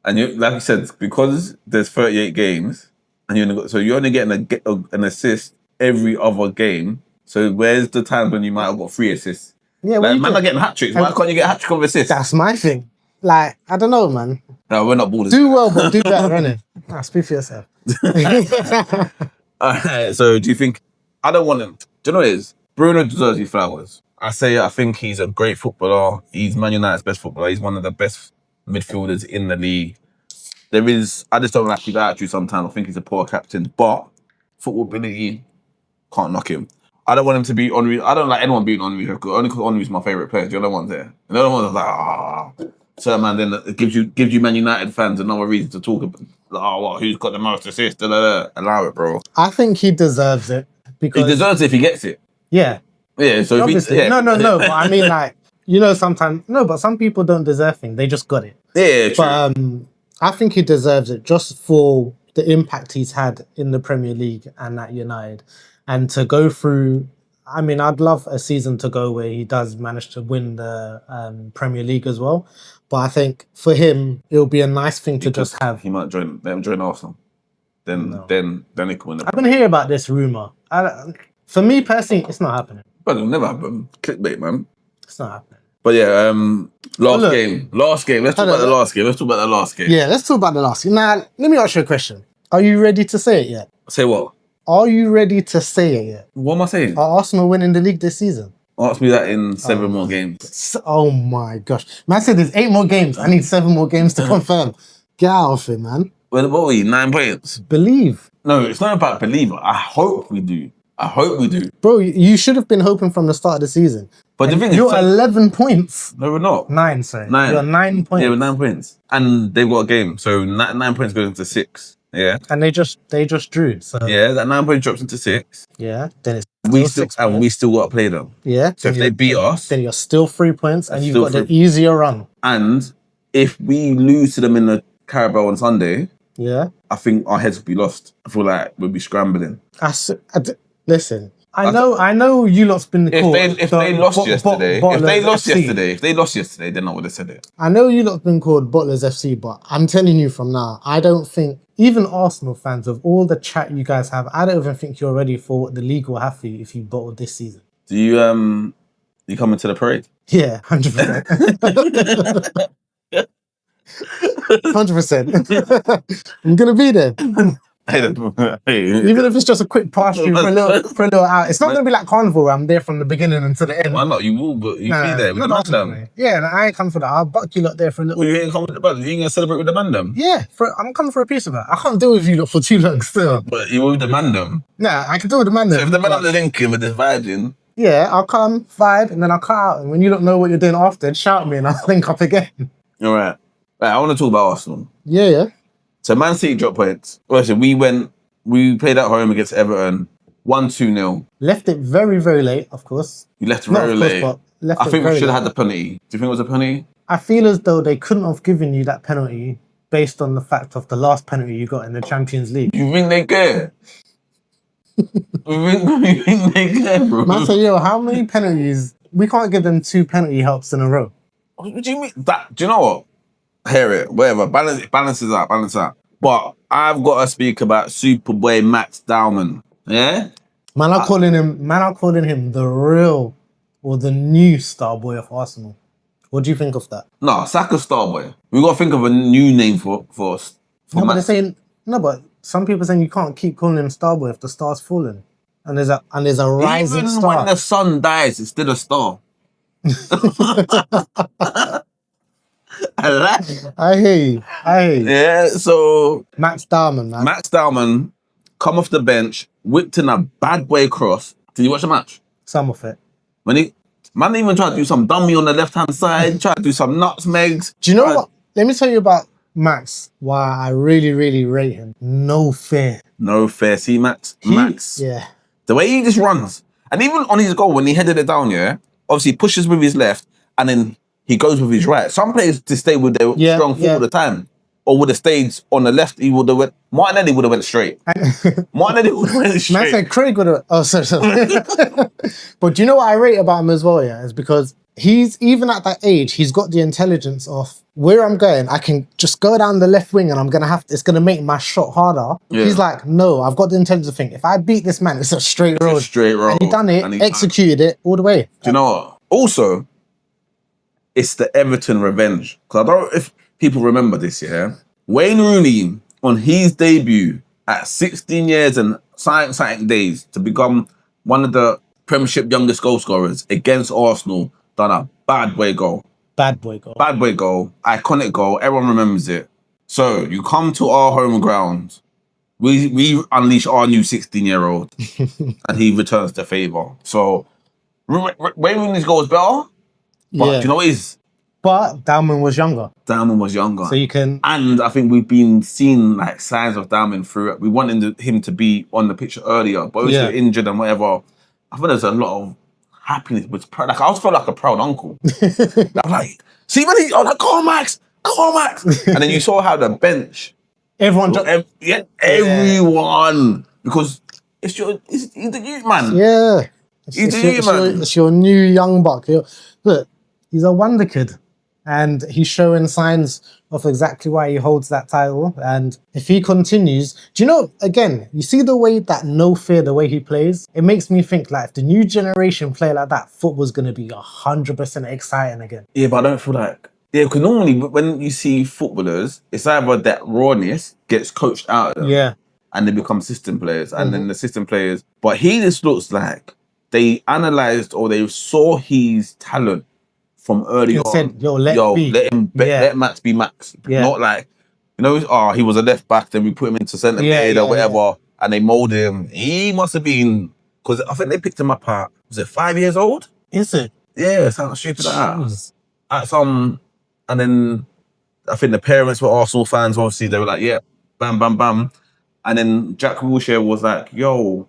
[SPEAKER 1] And like you said, because there's 38 games, and you're only getting an assist every other game. So where's the time when you might have got 3 assists? Yeah, man, not getting hat tricks. Why can't you get a hat trick of assists?
[SPEAKER 2] That's my thing. I don't know, man.
[SPEAKER 1] No, we're not ballers.
[SPEAKER 2] Do well, but do better, innit? Speak for yourself.
[SPEAKER 1] Alright, so do you think? I don't want him. Do you know what it is? Bruno deserves his flowers. I think he's a great footballer. He's Man United's best footballer. He's one of the best midfielders in the league. I just don't like his attitude sometimes. I think he's a poor captain, but football ability, can't knock him. I don't want him to beat Henry. I don't like anyone beating Henry, only because Henry's my favourite player. The other one's there. The other one's so man, then it gives you Man United fans another reason to talk about, who's got the most assists, allow it, bro.
[SPEAKER 2] I think he deserves it. Because
[SPEAKER 1] he deserves it if he gets it.
[SPEAKER 2] Yeah.
[SPEAKER 1] Yeah, so
[SPEAKER 2] obviously. No, but I mean, sometimes, but some people don't deserve things. They just got it.
[SPEAKER 1] Yeah, true.
[SPEAKER 2] But I think he deserves it just for the impact he's had in the Premier League and at United. And to go through, I'd love a season to go where he does manage to win the Premier League as well. But I think for him, it'll be a nice thing to just have.
[SPEAKER 1] He might join Arsenal. Then he can win.
[SPEAKER 2] I've been hearing about this rumour. For me personally, it's not happening.
[SPEAKER 1] But it'll never happen. Clickbait, man.
[SPEAKER 2] It's not happening.
[SPEAKER 1] But yeah, last game. Let's talk about the last game.
[SPEAKER 2] Yeah, let's talk about the last game. Now, let me ask you a question. Are you ready to say it yet?
[SPEAKER 1] Say what?
[SPEAKER 2] Are you ready to say it yet?
[SPEAKER 1] What am I saying?
[SPEAKER 2] Are Arsenal winning the league this season?
[SPEAKER 1] Ask me that in 7 more games.
[SPEAKER 2] Oh my gosh. Man said there's 8 more games. I need 7 more games to confirm. Get out of it, man.
[SPEAKER 1] Well, what are we? 9 points?
[SPEAKER 2] Believe.
[SPEAKER 1] No, it's not about believe. I hope we do.
[SPEAKER 2] Bro, you should have been hoping from the start of the season.
[SPEAKER 1] But the thing
[SPEAKER 2] you're 11 points.
[SPEAKER 1] No, we're not.
[SPEAKER 2] 9, sorry.
[SPEAKER 1] 9.
[SPEAKER 2] You're 9 points.
[SPEAKER 1] Yeah, we're 9 points. And they've got a game. So 9 points goes into 6. Yeah.
[SPEAKER 2] And they just drew. So
[SPEAKER 1] yeah, that 9 points drops into 6.
[SPEAKER 2] Yeah. Then it's
[SPEAKER 1] we still got to play them.
[SPEAKER 2] Yeah.
[SPEAKER 1] So if they beat us,
[SPEAKER 2] then you're still 3 points and you've got the easier run.
[SPEAKER 1] And if we lose to them in the Carabao on Sunday,
[SPEAKER 2] yeah,
[SPEAKER 1] I think our heads will be lost. I feel like we'll be scrambling.
[SPEAKER 2] Listen, I know you lot's been called.
[SPEAKER 1] If they lost yesterday, then I would have said it.
[SPEAKER 2] I know you lot's been called Bottlers FC, but I'm telling you from now, I don't think even Arsenal fans, of all the chat you guys have, I don't even think you're ready for what the league will have for you if you bottled this season.
[SPEAKER 1] Do you coming to the parade?
[SPEAKER 2] Yeah, 100%. 100%. I'm gonna be there. Even if it's just a quick pass through for a little out. It's not gonna be like Carnival where I'm there from the beginning until the end.
[SPEAKER 1] Why not? You will, but you'll be there with the man.
[SPEAKER 2] Yeah, I ain't coming for that. I'll buck you lot there for a little.
[SPEAKER 1] Well, you ain't coming with the man. You ain't gonna celebrate with the man.
[SPEAKER 2] Yeah, I'm coming for a piece of that. I can't deal with you lot for too long still.
[SPEAKER 1] But you with the man.
[SPEAKER 2] Nah, I can deal with the man.
[SPEAKER 1] So if the man are linking with the vibing.
[SPEAKER 2] Yeah, I'll come, vibe, and then I'll cut out. And when you don't know what you're doing after, shout me and I'll link up again.
[SPEAKER 1] All right. Right, I want to talk about Arsenal.
[SPEAKER 2] Yeah.
[SPEAKER 1] So Man City dropped points. Listen, we played at home against Everton, 1-2-0.
[SPEAKER 2] Left it very, very late, of course.
[SPEAKER 1] You left it very late. I think we should have had the penalty. Do you think it was a penalty?
[SPEAKER 2] I feel as though they couldn't have given you that penalty based on the fact of the last penalty you got in the Champions League.
[SPEAKER 1] You think they care? You think they care, bro?
[SPEAKER 2] Man said, yo, how many penalties? We can't give them 2 penalty helps in a row.
[SPEAKER 1] What do you mean? Do you know what? Hear it, whatever. Balance is out. But I've got to speak about Superboy Max Dowman. Yeah? Man are calling
[SPEAKER 2] him the real or the new star boy of Arsenal. What do you think of that?
[SPEAKER 1] No, Saka star boy. We got to think of a new name for us.
[SPEAKER 2] But they're saying but some people saying you can't keep calling him star boy if the star's falling. And there's a rising
[SPEAKER 1] Even
[SPEAKER 2] star.
[SPEAKER 1] When the sun dies, it's still a star.
[SPEAKER 2] I hear you.
[SPEAKER 1] Yeah, so
[SPEAKER 2] Max Dowman, man.
[SPEAKER 1] Max Dowman come off the bench, whipped in a bad boy cross. Did you watch the match?
[SPEAKER 2] Some of it.
[SPEAKER 1] Man even tried to do some dummy on the left-hand side, tried to do some nutmegs.
[SPEAKER 2] Do you know what? Let me tell you about Max, why I really, really rate him. No fear.
[SPEAKER 1] See, Max? Max.
[SPEAKER 2] Yeah.
[SPEAKER 1] The way he just runs. And even on his goal, when he headed it down, obviously he pushes with his left and then he goes with his right. Some players just stay with their strong foot all the time. Or would have stayed on the left, he would have went. Martinelli would have went straight. Man
[SPEAKER 2] said Craig would have. Oh, sorry. But do you know what I rate about him as well? Yeah, is because he's even at that age, he's got the intelligence of where I'm going. I can just go down the left wing, and it's gonna make my shot harder. Yeah. He's like, no, I've got the intelligence to think. If I beat this man, it's a straight road. And he done it, executed it all the way.
[SPEAKER 1] Do you know what? Also, it's the Everton revenge. Because I don't know if people remember this, Wayne Rooney, on his debut at 16 years and something days to become one of the Premiership youngest goal scorers against Arsenal, done a bad boy goal. Iconic goal. Everyone remembers it. So you come to our home ground. We unleash our new 16-year-old and he returns the favour. So Wayne Rooney's goal was better. But do you know what it is?
[SPEAKER 2] But Dowman was younger.
[SPEAKER 1] So
[SPEAKER 2] you can...
[SPEAKER 1] And I think we've been seeing like signs of Dowman through it. We wanted him to be on the picture earlier, but he was injured and whatever. I think there's a lot of happiness. Like, I was felt like a proud uncle. I'm like, see, man, I was like, come on, Max. And then you saw how the bench...
[SPEAKER 2] Everyone...
[SPEAKER 1] everyone. Because he's the youth, man.
[SPEAKER 2] Yeah.
[SPEAKER 1] He's the youth, man.
[SPEAKER 2] It's your new young buck. Look, he's a wonder kid. And he's showing signs of exactly why he holds that title. And if he continues, do you know, again, you see the way that no fear, the way he plays? It makes me think like if the new generation play like that, football's going to be 100% exciting again.
[SPEAKER 1] Yeah, but I don't feel like... Yeah, because normally when you see footballers, it's either that rawness gets coached out of them.
[SPEAKER 2] Yeah.
[SPEAKER 1] And they become system players. And then the system players... But he just looks like they analysed or they saw his talent from early on.
[SPEAKER 2] Said, let
[SPEAKER 1] Max be Max. Yeah. Not like, he was a left back, then we put him into centre mid or whatever, and they moulded him. He must have been, because I think they picked him up at, was it 5 years old?
[SPEAKER 2] Is it?
[SPEAKER 1] Yeah, sounds stupid like that. At some, and then I think the parents were Arsenal fans, obviously, they were like, yeah, bam, bam, bam. And then Jack Wilshere was like, yo,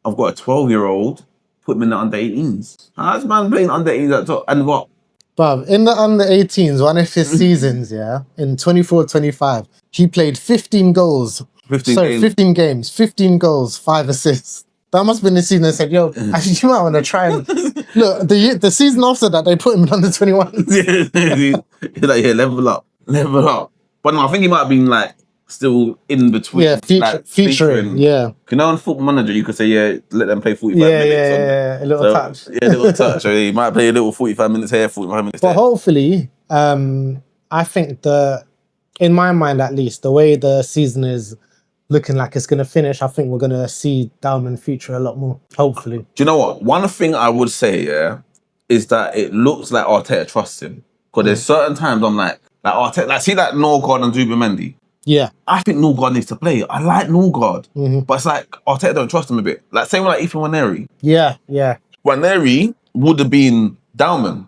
[SPEAKER 1] I've got a 12-year-old, put him in the under-18s. How's man playing under-18s at top? And what?
[SPEAKER 2] Bruv, in the under-18s, one of his seasons, in 24-25, he played 15 goals. 15 games, 15 goals, 5 assists. That must have been the season they said, yo, actually, you might want to try and... Look, the season after that, they put him in under 21.
[SPEAKER 1] He's like, yeah, level up. But no, I think he might have been like still in between.
[SPEAKER 2] Yeah, featuring. Yeah.
[SPEAKER 1] You know, on Football Manager, you could say, yeah, let them play 45 minutes.
[SPEAKER 2] Yeah, a little touch.
[SPEAKER 1] Yeah, a little touch. So he might play a little 45 minutes here, 45 minutes there.
[SPEAKER 2] But hopefully, I think in my mind at least, the way the season is looking like it's going to finish, I think we're going to see Dowman feature a lot more, hopefully.
[SPEAKER 1] Do you know what? One thing I would say, is that it looks like Arteta trusts him. Because there's certain times I'm like Arteta, like see that Norgard and Zubimendi?
[SPEAKER 2] Yeah.
[SPEAKER 1] I think Norgard needs to play. I like Norgard. But it's like Arteta don't trust him a bit. Like same with like Ethan Waneri.
[SPEAKER 2] Yeah.
[SPEAKER 1] Waneri would have been Dowman.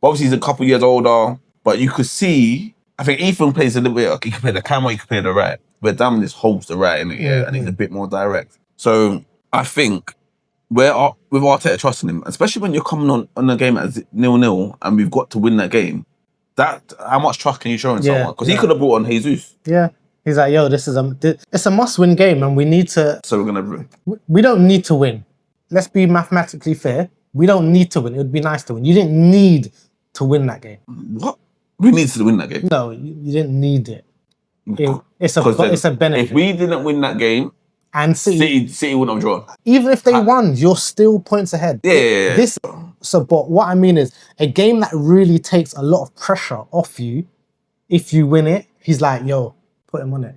[SPEAKER 1] Obviously he's a couple years older, but you could see, I think Ethan plays a little bit, he could play the camera, he could play the right. But Dowman just holds the right in it, and he's a bit more direct. So I think with Arteta trusting him, especially when you're coming on a game at 0-0 and we've got to win that game, how much trust can you show in someone? Because he could have brought on Jesus.
[SPEAKER 2] Yeah. He's like, yo, it's a must-win game and we need to...
[SPEAKER 1] So we're going to...
[SPEAKER 2] We don't need to win. Let's be mathematically fair. We don't need to win. It would be nice to win. You didn't need to win that game.
[SPEAKER 1] What? We need to win that game?
[SPEAKER 2] No, you didn't need it. It's a benefit.
[SPEAKER 1] If we didn't win that game,
[SPEAKER 2] and
[SPEAKER 1] City wouldn't have drawn.
[SPEAKER 2] Even if they won, you're still points ahead.
[SPEAKER 1] Yeah.
[SPEAKER 2] But what I mean is, a game that really takes a lot of pressure off you, if you win it, he's like, yo, put him on it.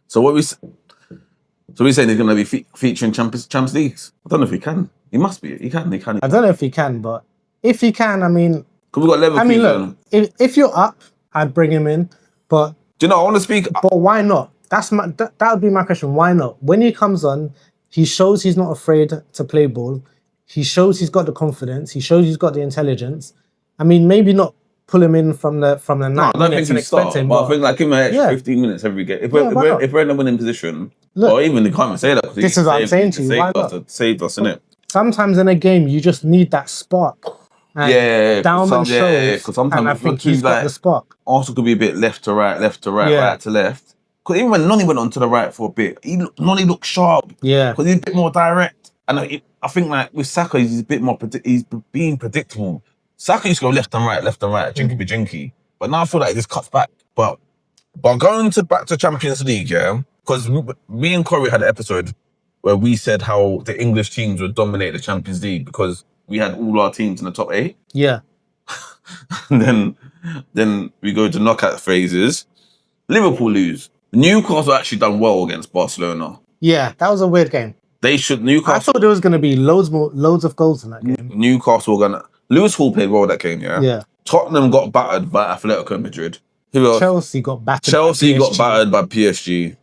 [SPEAKER 1] So we're saying he's going to be featuring Champions Leagues? I don't know if he can. He must be. He can.
[SPEAKER 2] I don't know if he can, but if he can, I mean...
[SPEAKER 1] Because we've got Liverpool.
[SPEAKER 2] I mean, look, if you're up, I'd bring him in, but...
[SPEAKER 1] Do you know, I want to speak...
[SPEAKER 2] But why not? That would be my question. Why not? When he comes on, he shows he's not afraid to play ball. He shows he's got the confidence. He shows he's got the intelligence. I mean, maybe not pull him in from the 9
[SPEAKER 1] I don't think
[SPEAKER 2] and
[SPEAKER 1] expect him. But I think like give him an extra 15 minutes every game. If we're in a winning position, or even they can't even say that.
[SPEAKER 2] This is what I'm saying to you. Why not?
[SPEAKER 1] Saved us, innit?
[SPEAKER 2] Sometimes in a game, you just need that spark. And Dowman shows,
[SPEAKER 1] because sometimes
[SPEAKER 2] and I think he's got the spark.
[SPEAKER 1] Arsenal could be a bit left to right, right to left. Because even when Noni went on to the right for a bit, Noni looked sharp. Yeah. Because he's a bit more direct. And I think like with Saka, he's a bit more, he's being predictable. Saka used to go left and right, jinky be jinky. But now I feel like he just cuts back. But going back to Champions League, because me and Corey had an episode where we said how the English teams would dominate the Champions League because we had all our teams in the top 8.
[SPEAKER 2] Yeah.
[SPEAKER 1] And then we go to knockout phases. Liverpool lose. Newcastle actually done well against Barcelona.
[SPEAKER 2] Yeah, that was a weird game.
[SPEAKER 1] Newcastle.
[SPEAKER 2] I thought there was going to be loads of goals in that game.
[SPEAKER 1] Newcastle were gonna. Lewis Hall played well that game, yeah. Yeah. Tottenham got battered by Atletico Madrid. Who else?
[SPEAKER 2] Chelsea got battered.
[SPEAKER 1] Got battered by PSG,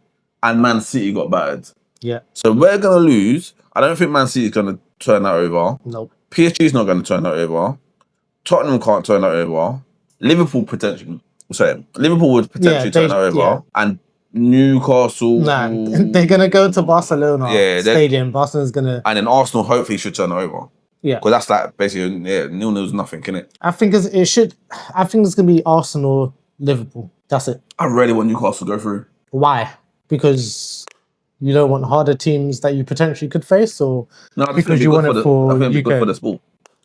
[SPEAKER 1] and Man City got battered.
[SPEAKER 2] Yeah.
[SPEAKER 1] So we're gonna lose. I don't think Man City's gonna turn that over.
[SPEAKER 2] Nope.
[SPEAKER 1] PSG's not gonna turn that over. Tottenham can't turn that over. Liverpool would potentially turn that over. Yeah. And Newcastle.
[SPEAKER 2] Nah, they're gonna go to Barcelona stadium. Barcelona's gonna,
[SPEAKER 1] and then Arsenal hopefully should turn it over.
[SPEAKER 2] Yeah,
[SPEAKER 1] because that's like basically 0-0's nothing, can it?
[SPEAKER 2] I think it's gonna be Arsenal, Liverpool. That's it.
[SPEAKER 1] I really want Newcastle to go through.
[SPEAKER 2] Why? Because you don't want harder teams that you potentially could face, or because you want it for UK?
[SPEAKER 1] Good for the sport.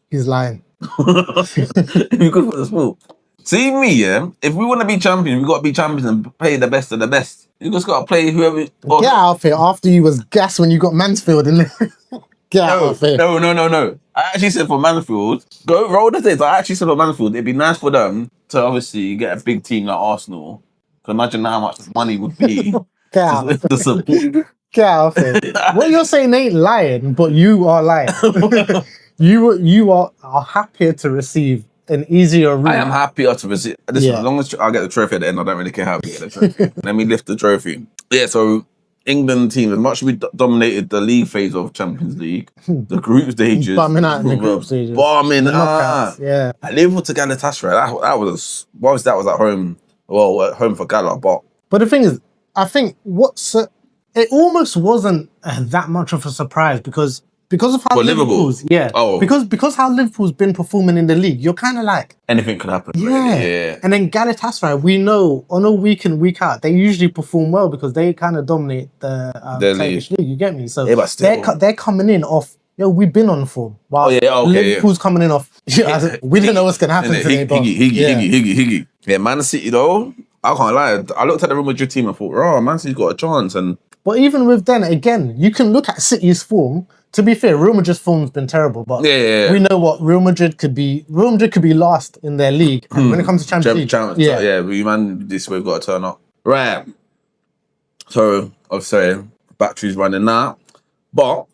[SPEAKER 2] He's lying.
[SPEAKER 1] It'd be good for the sport. See me, yeah? If we want to be champions, we got to be champions and play the best of the best. You just got to play whoever...
[SPEAKER 2] Get out of here after you was gassed when you got Mansfield in there. Get out of here.
[SPEAKER 1] No. I actually said for Mansfield, go roll the days. I actually said for Mansfield, it'd be nice for them to obviously get a big team like Arsenal. Can imagine how much money would be.
[SPEAKER 2] Get out.
[SPEAKER 1] The support.
[SPEAKER 2] Get out of here. What you're saying ain't lying, but you are lying. You are happier to receive an easier route.
[SPEAKER 1] I am happier to receive. As long as I get the trophy at the end, I don't really care how we get the trophy. Let me lift the trophy. Yeah, so England team, as much as we dominated the league phase of Champions League, the group stages.
[SPEAKER 2] Bombing out in the group stages.
[SPEAKER 1] Bombing out.
[SPEAKER 2] Yeah.
[SPEAKER 1] Liverpool to Galatasaray, that was at home. Well, at home for Gala, but
[SPEAKER 2] the thing is, I think it almost wasn't that much of a surprise because because of how Liverpool's,
[SPEAKER 1] Oh.
[SPEAKER 2] because how Liverpool's been performing in the league, you're kind of like
[SPEAKER 1] anything could happen.
[SPEAKER 2] Yeah.
[SPEAKER 1] Really. Yeah.
[SPEAKER 2] And then Galatasaray, we know on a week in, week out, they usually perform well because they kind of dominate the Turkish league. You get me? So
[SPEAKER 1] but still.
[SPEAKER 2] they're coming in off. We been on form. While Liverpool's coming in off. We didn't know what's gonna happen today.
[SPEAKER 1] Higgy. Yeah, Man City though. I can't lie. I looked at the Real Madrid team and thought, oh, Man City's got a chance.
[SPEAKER 2] But even with them, again, you can look at City's form. To be fair, Real Madrid's form's been terrible, but we know what Real Madrid could be. Real Madrid could be last in their league. And when it comes to Champions League,
[SPEAKER 1] this way we've got to turn up. Right. So, I'm sorry, battery's running out. But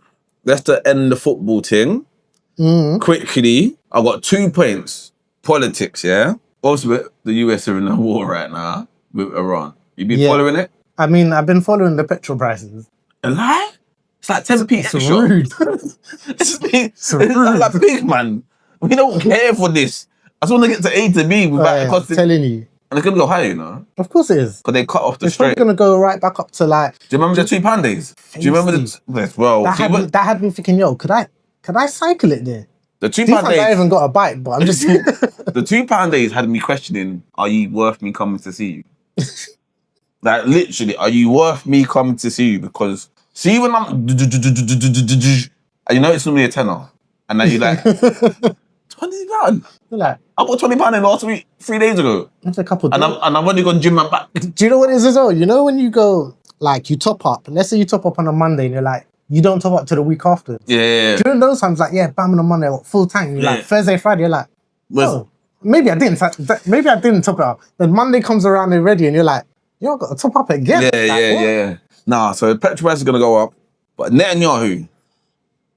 [SPEAKER 1] let's end the football thing. Quickly, I got 2 points. Politics, yeah? Also, the US are in a war right now with Iran. You been following it?
[SPEAKER 2] I mean, I've been following the petrol prices.
[SPEAKER 1] A lie? It's like 10p
[SPEAKER 2] extra. Rude.
[SPEAKER 1] It's like big, man. We don't care for this. I just want to get to A to B without costing.
[SPEAKER 2] Telling you.
[SPEAKER 1] And it's going to go higher, you know?
[SPEAKER 2] Of course it is.
[SPEAKER 1] Because they cut off the
[SPEAKER 2] it's
[SPEAKER 1] straight.
[SPEAKER 2] It's probably going to go right back up to like...
[SPEAKER 1] Do you remember the £2 days? Do you remember
[SPEAKER 2] that had me thinking, yo, could I cycle it there?
[SPEAKER 1] The £2 days...
[SPEAKER 2] I haven't got a bike, but I'm just...
[SPEAKER 1] The £2 days had me questioning, are you worth me coming to see you? Like, literally, are you worth me coming to see you? Because, see when I'm... And you know it's only a tenner. And then you're like, £20?
[SPEAKER 2] Like,
[SPEAKER 1] I bought £20 in last week, 3 days ago.
[SPEAKER 2] That's a couple of
[SPEAKER 1] And I've only gone gym and back.
[SPEAKER 2] Do you know what it is as well? You know when you go, like, you top up. Let's say you top up on a Monday and you're like, you don't top up to the week after.
[SPEAKER 1] Yeah.
[SPEAKER 2] Do you know those times, like, bam on a Monday, full tank. You're like, Thursday, Friday, you're like, oh, maybe I didn't top it up. Then Monday comes around, they're ready, and you're like, yo, I've got to top up again.
[SPEAKER 1] Yeah. Nah, so petrol price is going to go up. But Netanyahu,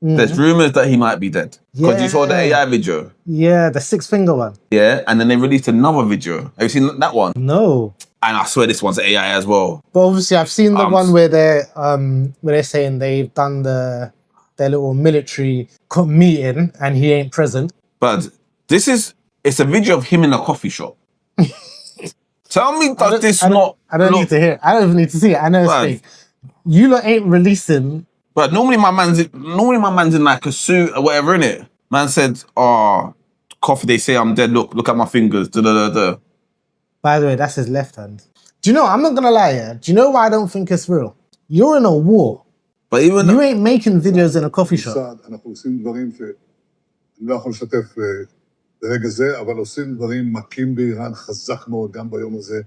[SPEAKER 1] there's rumours that he might be dead. Because you saw the AI video.
[SPEAKER 2] Yeah, the 6-finger one.
[SPEAKER 1] Yeah, and then they released another video. Have you seen that one?
[SPEAKER 2] No.
[SPEAKER 1] And I swear this one's AI as well.
[SPEAKER 2] But obviously I've seen the one where they're saying they've done their little military meeting and he ain't present.
[SPEAKER 1] But it's a video of him in a coffee shop. Tell me, I don't
[SPEAKER 2] need to hear it. I don't even need to see it. I know it's fake. You lot ain't releasing.
[SPEAKER 1] But normally my man's in like a suit or whatever, innit? Man said, coffee, they say I'm dead. Look at my fingers. Da.
[SPEAKER 2] By the way, that's his left hand. Do you know, I'm not gonna lie, Do you know why I don't think it's real? You're in a war.
[SPEAKER 1] But even
[SPEAKER 2] you ain't making videos in a coffee shop.
[SPEAKER 3] אנחנו עושים דברים שאני לא יכול לשתף ברגע זה, אבל עושים דברים מכים באיראן חזק מאוד, גם ביום הזה,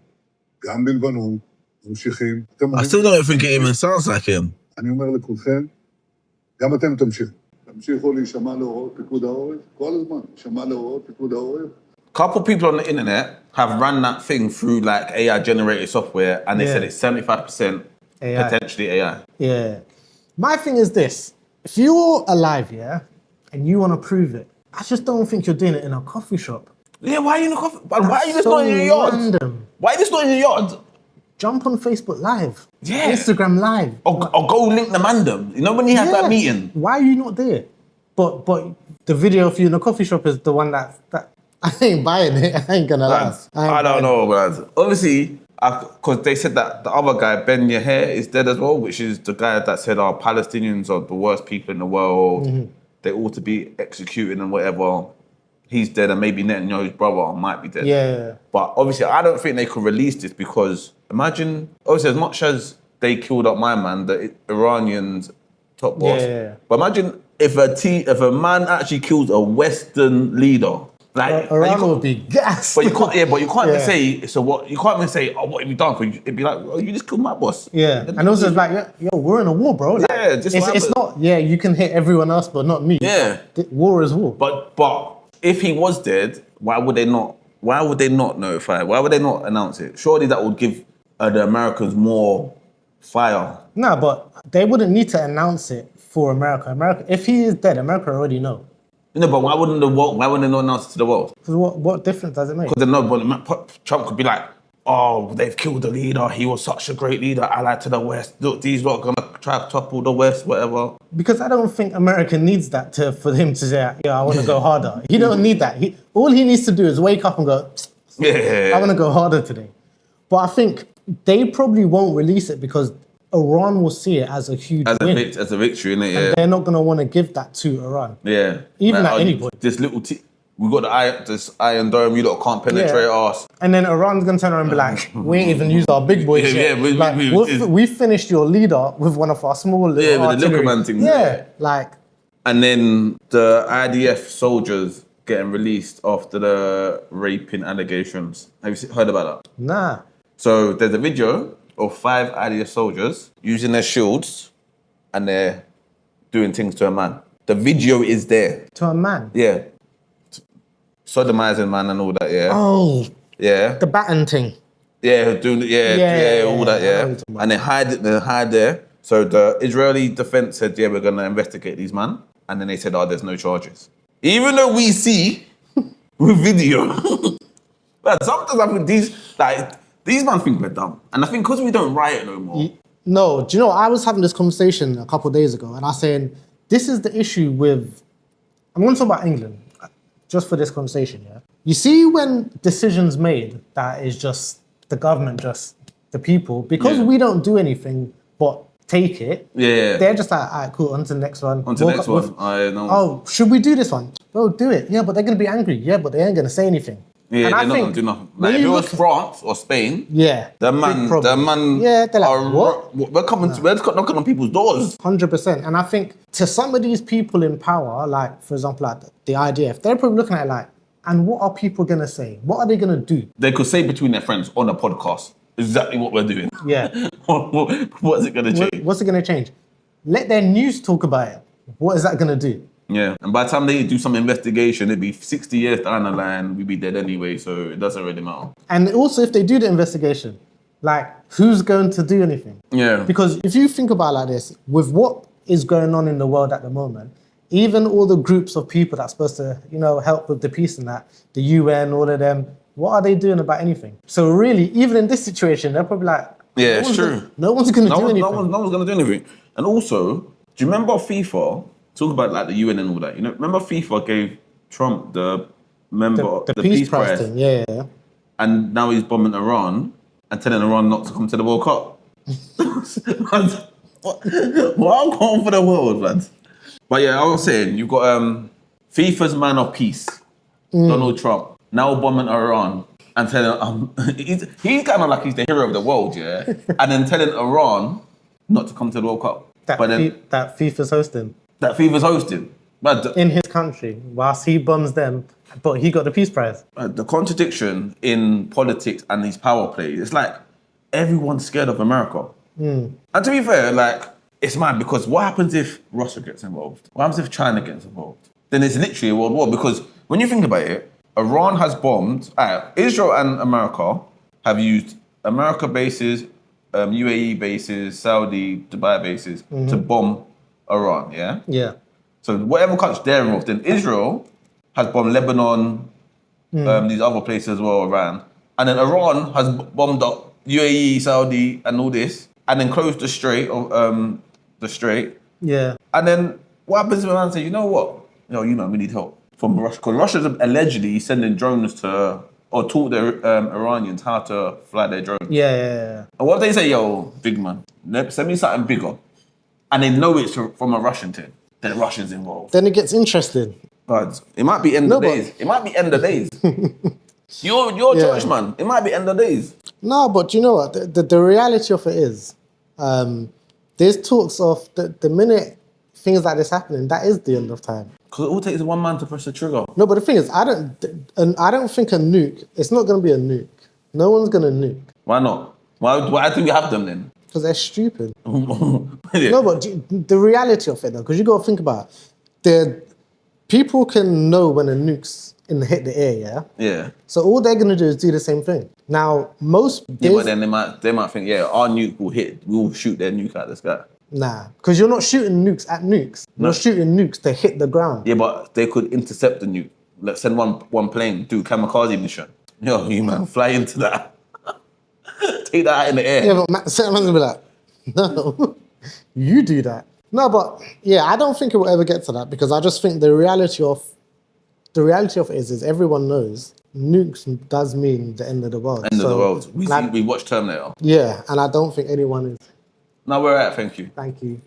[SPEAKER 3] גם בלבנון, ממשיכים.
[SPEAKER 1] I still don't think it even sounds like him.
[SPEAKER 3] אני אומר לכולכם, גם אתם תמשיכו להישמע להוראות פיקוד העורף, כל הזמן, להישמע להוראות פיקוד העורף.
[SPEAKER 1] Couple people on the internet have run that thing through like AI generated software and they said it's 75% AI. Potentially AI.
[SPEAKER 2] Yeah. My thing is this, if you're alive, and you want to prove it, I just don't think you're doing it in a coffee shop.
[SPEAKER 1] Yeah, why are you in a coffee? Why are you just not in your yard?
[SPEAKER 2] Random.
[SPEAKER 1] Why are you just not in your yard?
[SPEAKER 2] Jump on Facebook Live.
[SPEAKER 1] Yeah.
[SPEAKER 2] Instagram Live.
[SPEAKER 1] Or go link the mandem. You know when he had that meeting?
[SPEAKER 2] Why are you not there? But the video of you in a coffee shop is the one that I ain't buying it. I ain't gonna lie.
[SPEAKER 1] I don't know, man. Obviously, because they said that the other guy, Ben Yahya, is dead as well, which is the guy that said our Palestinians are the worst people in the world. Mm-hmm. They ought to be executed and whatever. He's dead, and maybe Netanyahu's brother might be dead.
[SPEAKER 2] Yeah.
[SPEAKER 1] But obviously, I don't think they could release this because imagine, obviously, as much as they killed up my man, the Iranians top boss.
[SPEAKER 2] Yeah.
[SPEAKER 1] But imagine if a man actually kills a Western leader. Like
[SPEAKER 2] Iran would be gassed.
[SPEAKER 1] But you can't. Yeah, but you can't even say. So what? You can't even say, "Oh, what have you done?" Because it'd be like, "Oh, you just killed my boss."
[SPEAKER 2] Yeah, and also it's like, yo, we're in a war, bro. Like, it's not. Yeah, you can hit everyone else, but not me.
[SPEAKER 1] Yeah,
[SPEAKER 2] war is war.
[SPEAKER 1] But if he was dead, why would they not? Why would they not notify? Why would they not announce it? Surely that would give the Americans more fire.
[SPEAKER 2] No, but they wouldn't need to announce it for America. If he is dead, America already know.
[SPEAKER 1] No, but why wouldn't they not announce it to the world?
[SPEAKER 2] Because what difference does it make?
[SPEAKER 1] Because but Trump could be like, oh, they've killed the leader. He was such a great leader, allied to the West. Look, these lot are gonna try to topple the West, whatever.
[SPEAKER 2] Because I don't think America needs that for him to say, I want to go harder. He don't need that. All he needs to do is wake up and go, I want to go harder today. But I think they probably won't release it because Iran will see it as a huge win.
[SPEAKER 1] As a victory, innit? Yeah.
[SPEAKER 2] And they're not going to want to give that to Iran.
[SPEAKER 1] Yeah.
[SPEAKER 2] Even at any point.
[SPEAKER 1] This little we got this Iron Dome, you lot can't penetrate us.
[SPEAKER 2] And then Iran's going to turn around and be like, we ain't even used our big boys yet. We finished your leader with one of our small little
[SPEAKER 1] with the Liverpool things.
[SPEAKER 2] Yeah, like.
[SPEAKER 1] And then the IDF soldiers getting released after the raping allegations. Have you heard about that?
[SPEAKER 2] Nah.
[SPEAKER 1] So there's a video of 5 IDF soldiers using their shields and they're doing things to a man. The video is there.
[SPEAKER 2] To a man?
[SPEAKER 1] Yeah. Sodomizing man and all that, yeah.
[SPEAKER 2] Oh.
[SPEAKER 1] Yeah.
[SPEAKER 2] The baton thing.
[SPEAKER 1] Yeah, doing all that, yeah. And they hide there. So the Israeli defense said, yeah, we're gonna investigate these man. And then they said, oh, there's no charges. Even though we see with video, but sometimes I think these man think we're dumb. And I think because we don't riot no more.
[SPEAKER 2] No, do you know, I was having this conversation a couple of days ago and I was saying, this is the issue with, I'm going to talk about England, just for this conversation, yeah? You see when decisions made that is just the government, just the people, because we don't do anything but take it, they're just like, all right, cool, on to the next one.
[SPEAKER 1] On to the next one, I know.
[SPEAKER 2] Oh, should we do this one? Bro, do it. Yeah, but they're going to be angry. Yeah, but they ain't going to say anything.
[SPEAKER 1] Yeah, they're not going to do nothing. Like if it was France or Spain, the man,
[SPEAKER 2] yeah, they're like, what?
[SPEAKER 1] We're knocking on people's doors.
[SPEAKER 2] 100%. And I think to some of these people in power, like, for example, like the IDF, they're probably looking at it like, and what are people going to say? What are they going to do?
[SPEAKER 1] They could say between their friends on a podcast exactly what we're doing.
[SPEAKER 2] Yeah.
[SPEAKER 1] What's it going to change?
[SPEAKER 2] What's it going to change? Let their news talk about it. What is that going to do?
[SPEAKER 1] Yeah, and by the time they do some investigation, it'd be 60 years down the line, we'd be dead anyway, so it doesn't really matter.
[SPEAKER 2] And also, if they do the investigation, like, who's going to do anything?
[SPEAKER 1] Yeah.
[SPEAKER 2] Because if you think about it like this, with what is going on in the world at the moment, even all the groups of people that's supposed to, you know, help with the peace and that, the UN, all of them, what are they doing about anything? So really, even in this situation, they're probably like,
[SPEAKER 1] yeah, it's true.
[SPEAKER 2] No one's going to do anything.
[SPEAKER 1] No one's going to do anything. And also, do you remember FIFA? Talk about like the UN and all that. You know, remember FIFA gave Trump the peace prize
[SPEAKER 2] thing. Yeah.
[SPEAKER 1] And now he's bombing Iran and telling Iran not to come to the World Cup. What I'm going for the world, man. But yeah, I was saying you've got FIFA's man of peace, Donald Trump, now bombing Iran and telling he's kind of like he's the hero of the world, yeah. And then telling Iran not to come to the World Cup.
[SPEAKER 2] That FIFA's hosting.
[SPEAKER 1] That FIFA's hosting. But
[SPEAKER 2] in his country, whilst he bombs them, but he got the peace prize.
[SPEAKER 1] The contradiction in politics and these power plays, it's like everyone's scared of America. And to be fair, like, it's mad because what happens if Russia gets involved? What happens if China gets involved? Then it's literally a world war because when you think about it, Iran has bombed, Israel and America have used America bases, UAE bases, Saudi, Dubai bases to bomb Iran, yeah?
[SPEAKER 2] Yeah.
[SPEAKER 1] So whatever country they're involved in, Israel has bombed Lebanon, these other places as well, Iran. And then Iran has bombed up UAE, Saudi, and all this, and then closed the strait of the strait.
[SPEAKER 2] Yeah.
[SPEAKER 1] And then what happens when I say, you know what? We need help from Russia. Because Russia's allegedly sending drones to, or taught the Iranians how to fly their drones.
[SPEAKER 2] Yeah.
[SPEAKER 1] And what if they say, yo, big man, send me something bigger. And they know it's from a Russian team. Then Russians involved.
[SPEAKER 2] Then it gets interesting.
[SPEAKER 1] But it might be end of days. It might be end of days. Your choice, man. It might be end of days.
[SPEAKER 2] No, but you know what? The reality of it is, there's talks of the minute things like this happening, that is the end of time.
[SPEAKER 1] Because it all takes one man to press the trigger.
[SPEAKER 2] No, but the thing is, I don't think a nuke. It's not going to be a nuke. No one's going to nuke.
[SPEAKER 1] Why not? Why do we have them then?
[SPEAKER 2] Because they're stupid. No, but the reality of it though, because you got to think about it. People can know when a nuke's hit the air, yeah?
[SPEAKER 1] Yeah.
[SPEAKER 2] So all they're going to do is do the same thing. Now, but
[SPEAKER 1] then they might think, yeah, our nuke will hit. We'll shoot their nuke out the sky.
[SPEAKER 2] Nah, because you're not shooting nukes at nukes. You're shooting nukes to hit the ground.
[SPEAKER 1] Yeah, but they could intercept the nuke. Let's send one plane, do kamikaze mission. Yo, you man, fly into that. Take that out in the air.
[SPEAKER 2] Yeah, but certain man's gonna be like, no, you do that. No, but yeah, I don't think it will ever get to that because I just think the reality of it is everyone knows nukes does mean the end of the world.
[SPEAKER 1] End of the world. We watch Terminator.
[SPEAKER 2] Yeah, and I don't think anyone is
[SPEAKER 1] No, we're at. Thank you.
[SPEAKER 2] Thank you.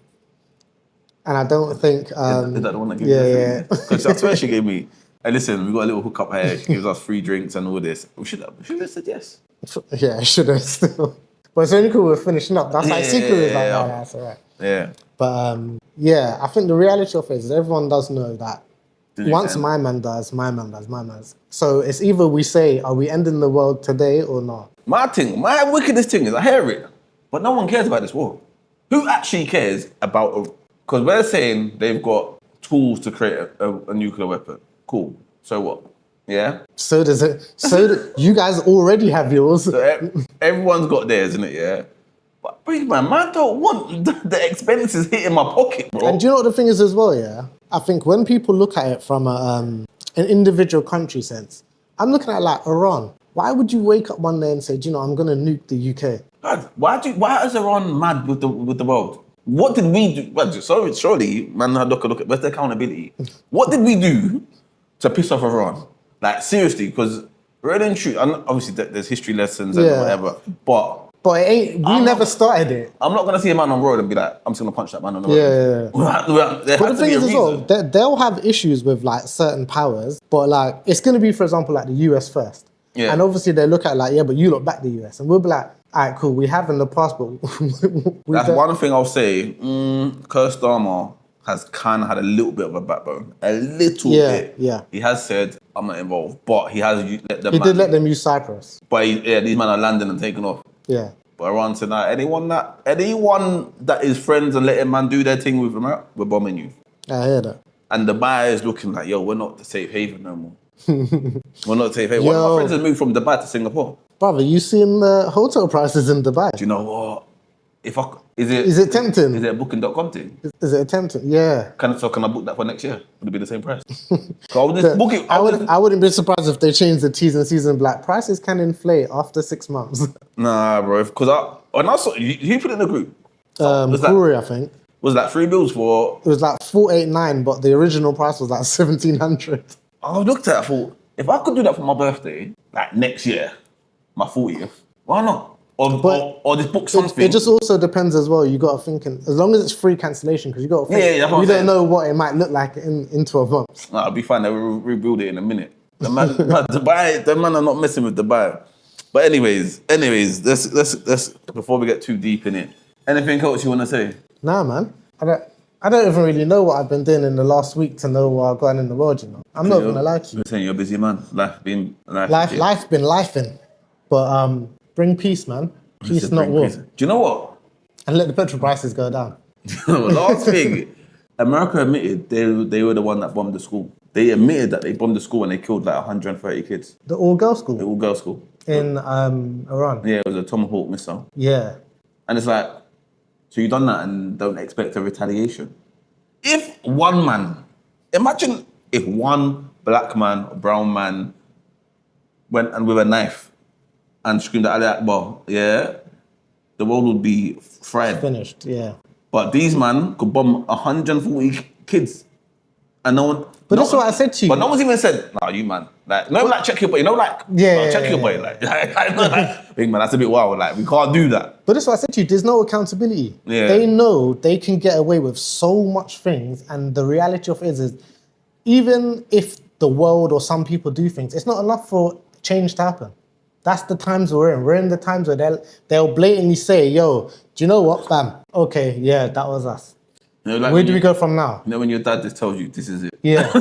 [SPEAKER 2] And I don't think...
[SPEAKER 1] Is that the one that gave me
[SPEAKER 2] yeah.
[SPEAKER 1] Because I swear she gave me, hey, listen, we got a little hookup here. She gives us free drinks and all this. We should have said yes.
[SPEAKER 2] Yeah, I should have still. But it's only cool we're finishing up. That's like secret is like,
[SPEAKER 1] yeah.
[SPEAKER 2] that's all right.
[SPEAKER 1] Yeah.
[SPEAKER 2] But yeah, I think the reality of it is everyone does know that once my man does, my man does, my man's. So it's either we say, are we ending the world today or not?
[SPEAKER 1] My wickedest thing is I hear it, but no one cares about this war. Who actually cares about... Because we're saying they've got tools to create a nuclear weapon. Cool. So what? Yeah?
[SPEAKER 2] So does it. So you guys already have yours.
[SPEAKER 1] So everyone's got theirs, isn't it? Yeah? But big man don't want the expenses hitting my pocket, bro.
[SPEAKER 2] And do you know what the thing is as well, yeah? I think when people look at it from an individual country sense, I'm looking at like Iran. Why would you wake up one day and say, do you know, I'm going to nuke the UK?
[SPEAKER 1] God, why is Iran mad with the world? What did we do? Well, surely, man, look at where's the accountability? What did we do to piss off Iran? Like, seriously, because really and true, and obviously there's history lessons and whatever, but
[SPEAKER 2] it ain't, we never started it.
[SPEAKER 1] I'm not going to see a man on the road and be like, I'm just going to punch that man on the road.
[SPEAKER 2] Yeah. But the thing is as well, they'll have issues with like certain powers, but like, it's going to be, for example, like the US first. Yeah. And obviously they look at it like, yeah, but you look back the US. And we'll be like, all right, cool, we have in the past, but...
[SPEAKER 1] That's one thing I'll say. Keir Starmer has kind of had a little bit of a backbone. A little bit. Yeah. He has said, I'm not involved, but he has let them...
[SPEAKER 2] He did let them use Cyprus.
[SPEAKER 1] But these men are landing and taking off.
[SPEAKER 2] Yeah.
[SPEAKER 1] But Iran said, nah, anyone that is friends and letting man do their thing with America, we're bombing you.
[SPEAKER 2] I hear that.
[SPEAKER 1] And the buyer is looking like, yo, we're not the safe haven no more. We're not safe haven. One of my friends has moved from Dubai to Singapore.
[SPEAKER 2] Brother, you seen the hotel prices in Dubai?
[SPEAKER 1] Do you know what?
[SPEAKER 2] Is it tempting?
[SPEAKER 1] Is it a booking.com thing?
[SPEAKER 2] Is it tempting? Yeah.
[SPEAKER 1] Can I book that for next year? Would it be the same price? I
[SPEAKER 2] wouldn't be surprised if they changed the T's and C's and black. Prices can inflate after 6 months.
[SPEAKER 1] Nah, bro. Because when I saw you put it in the group.
[SPEAKER 2] Corey, I think.
[SPEAKER 1] Was that 3 bills for?
[SPEAKER 2] It was like 489, but the original price was like 1700.
[SPEAKER 1] I looked at it, I thought, if I could do that for my birthday, like next year, my 40th, why not? Or just book something.
[SPEAKER 2] It just also depends as well. You got to think, as long as it's free cancellation, because you got to think, we don't know what it might look like in 12 months.
[SPEAKER 1] Nah, I'll be fine. They'll rebuild it in a minute. The man are not messing with Dubai. But anyways, let's before we get too deep in it, anything else you want to say?
[SPEAKER 2] Nah, man. I don't even really know what I've been doing in the last week to know what I've got in the world, you know. I'm not going to lie to you.
[SPEAKER 1] You're saying you're a busy man. Life been
[SPEAKER 2] lifing. But bring peace, man. Peace, not war.
[SPEAKER 1] Do you know what?
[SPEAKER 2] And let the petrol prices go down.
[SPEAKER 1] Last thing, America admitted they were the one that bombed the school. They admitted that they bombed the school and they killed like 130 kids.
[SPEAKER 2] The all-girls school?
[SPEAKER 1] The all-girls school.
[SPEAKER 2] In Iran?
[SPEAKER 1] Yeah, it was a Tomahawk missile.
[SPEAKER 2] Yeah.
[SPEAKER 1] And it's like, so you've done that and don't expect a retaliation. If one man, imagine if one black man or brown man went and with a knife and screamed at Ali Akbar, yeah, the world would be fried.
[SPEAKER 2] Finished, yeah.
[SPEAKER 1] But these man could bomb 140 kids. And no one...
[SPEAKER 2] But that's what I said to you.
[SPEAKER 1] But no one's even said, nah, you man. Like, check your boy. Check your boy. Like, big man, that's a bit wild. Like, we can't do that.
[SPEAKER 2] But that's what I said to you. There's no accountability. Yeah. They know they can get away with so much things. And the reality of it is even if the world or some people do things, it's not enough for change to happen. That's the times we're in. We're in the times where they'll blatantly say, yo, do you know what? Bam. Okay, yeah, that was us. You know, like where do we go from now?
[SPEAKER 1] You know when your dad just tells you, this is it.
[SPEAKER 2] Yeah.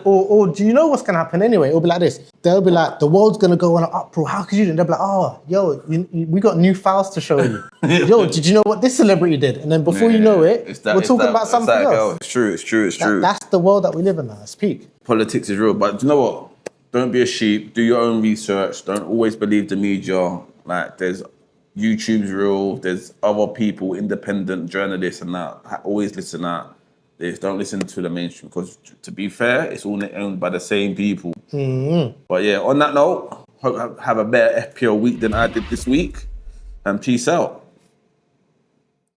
[SPEAKER 2] or do you know what's going to happen anyway? It'll be like this. They'll be like, the world's going to go on an uproar. How could you do it? They'll be like, oh, yo, we got new files to show you. Yo, did you know what this celebrity did? And then before you know it, we're talking about something else.
[SPEAKER 1] It's true.
[SPEAKER 2] That's the world that we live in now. It's peak.
[SPEAKER 1] Politics is real. But do you know what? Don't be a sheep. Do your own research. Don't always believe the media. Like, there's YouTube's real. There's other people, independent journalists and that. Always listen out. Don't listen to the mainstream because, to be fair, it's all owned by the same people. Mm-hmm. But yeah, on that note, hope I have a better FPL week than I did this week. And peace out.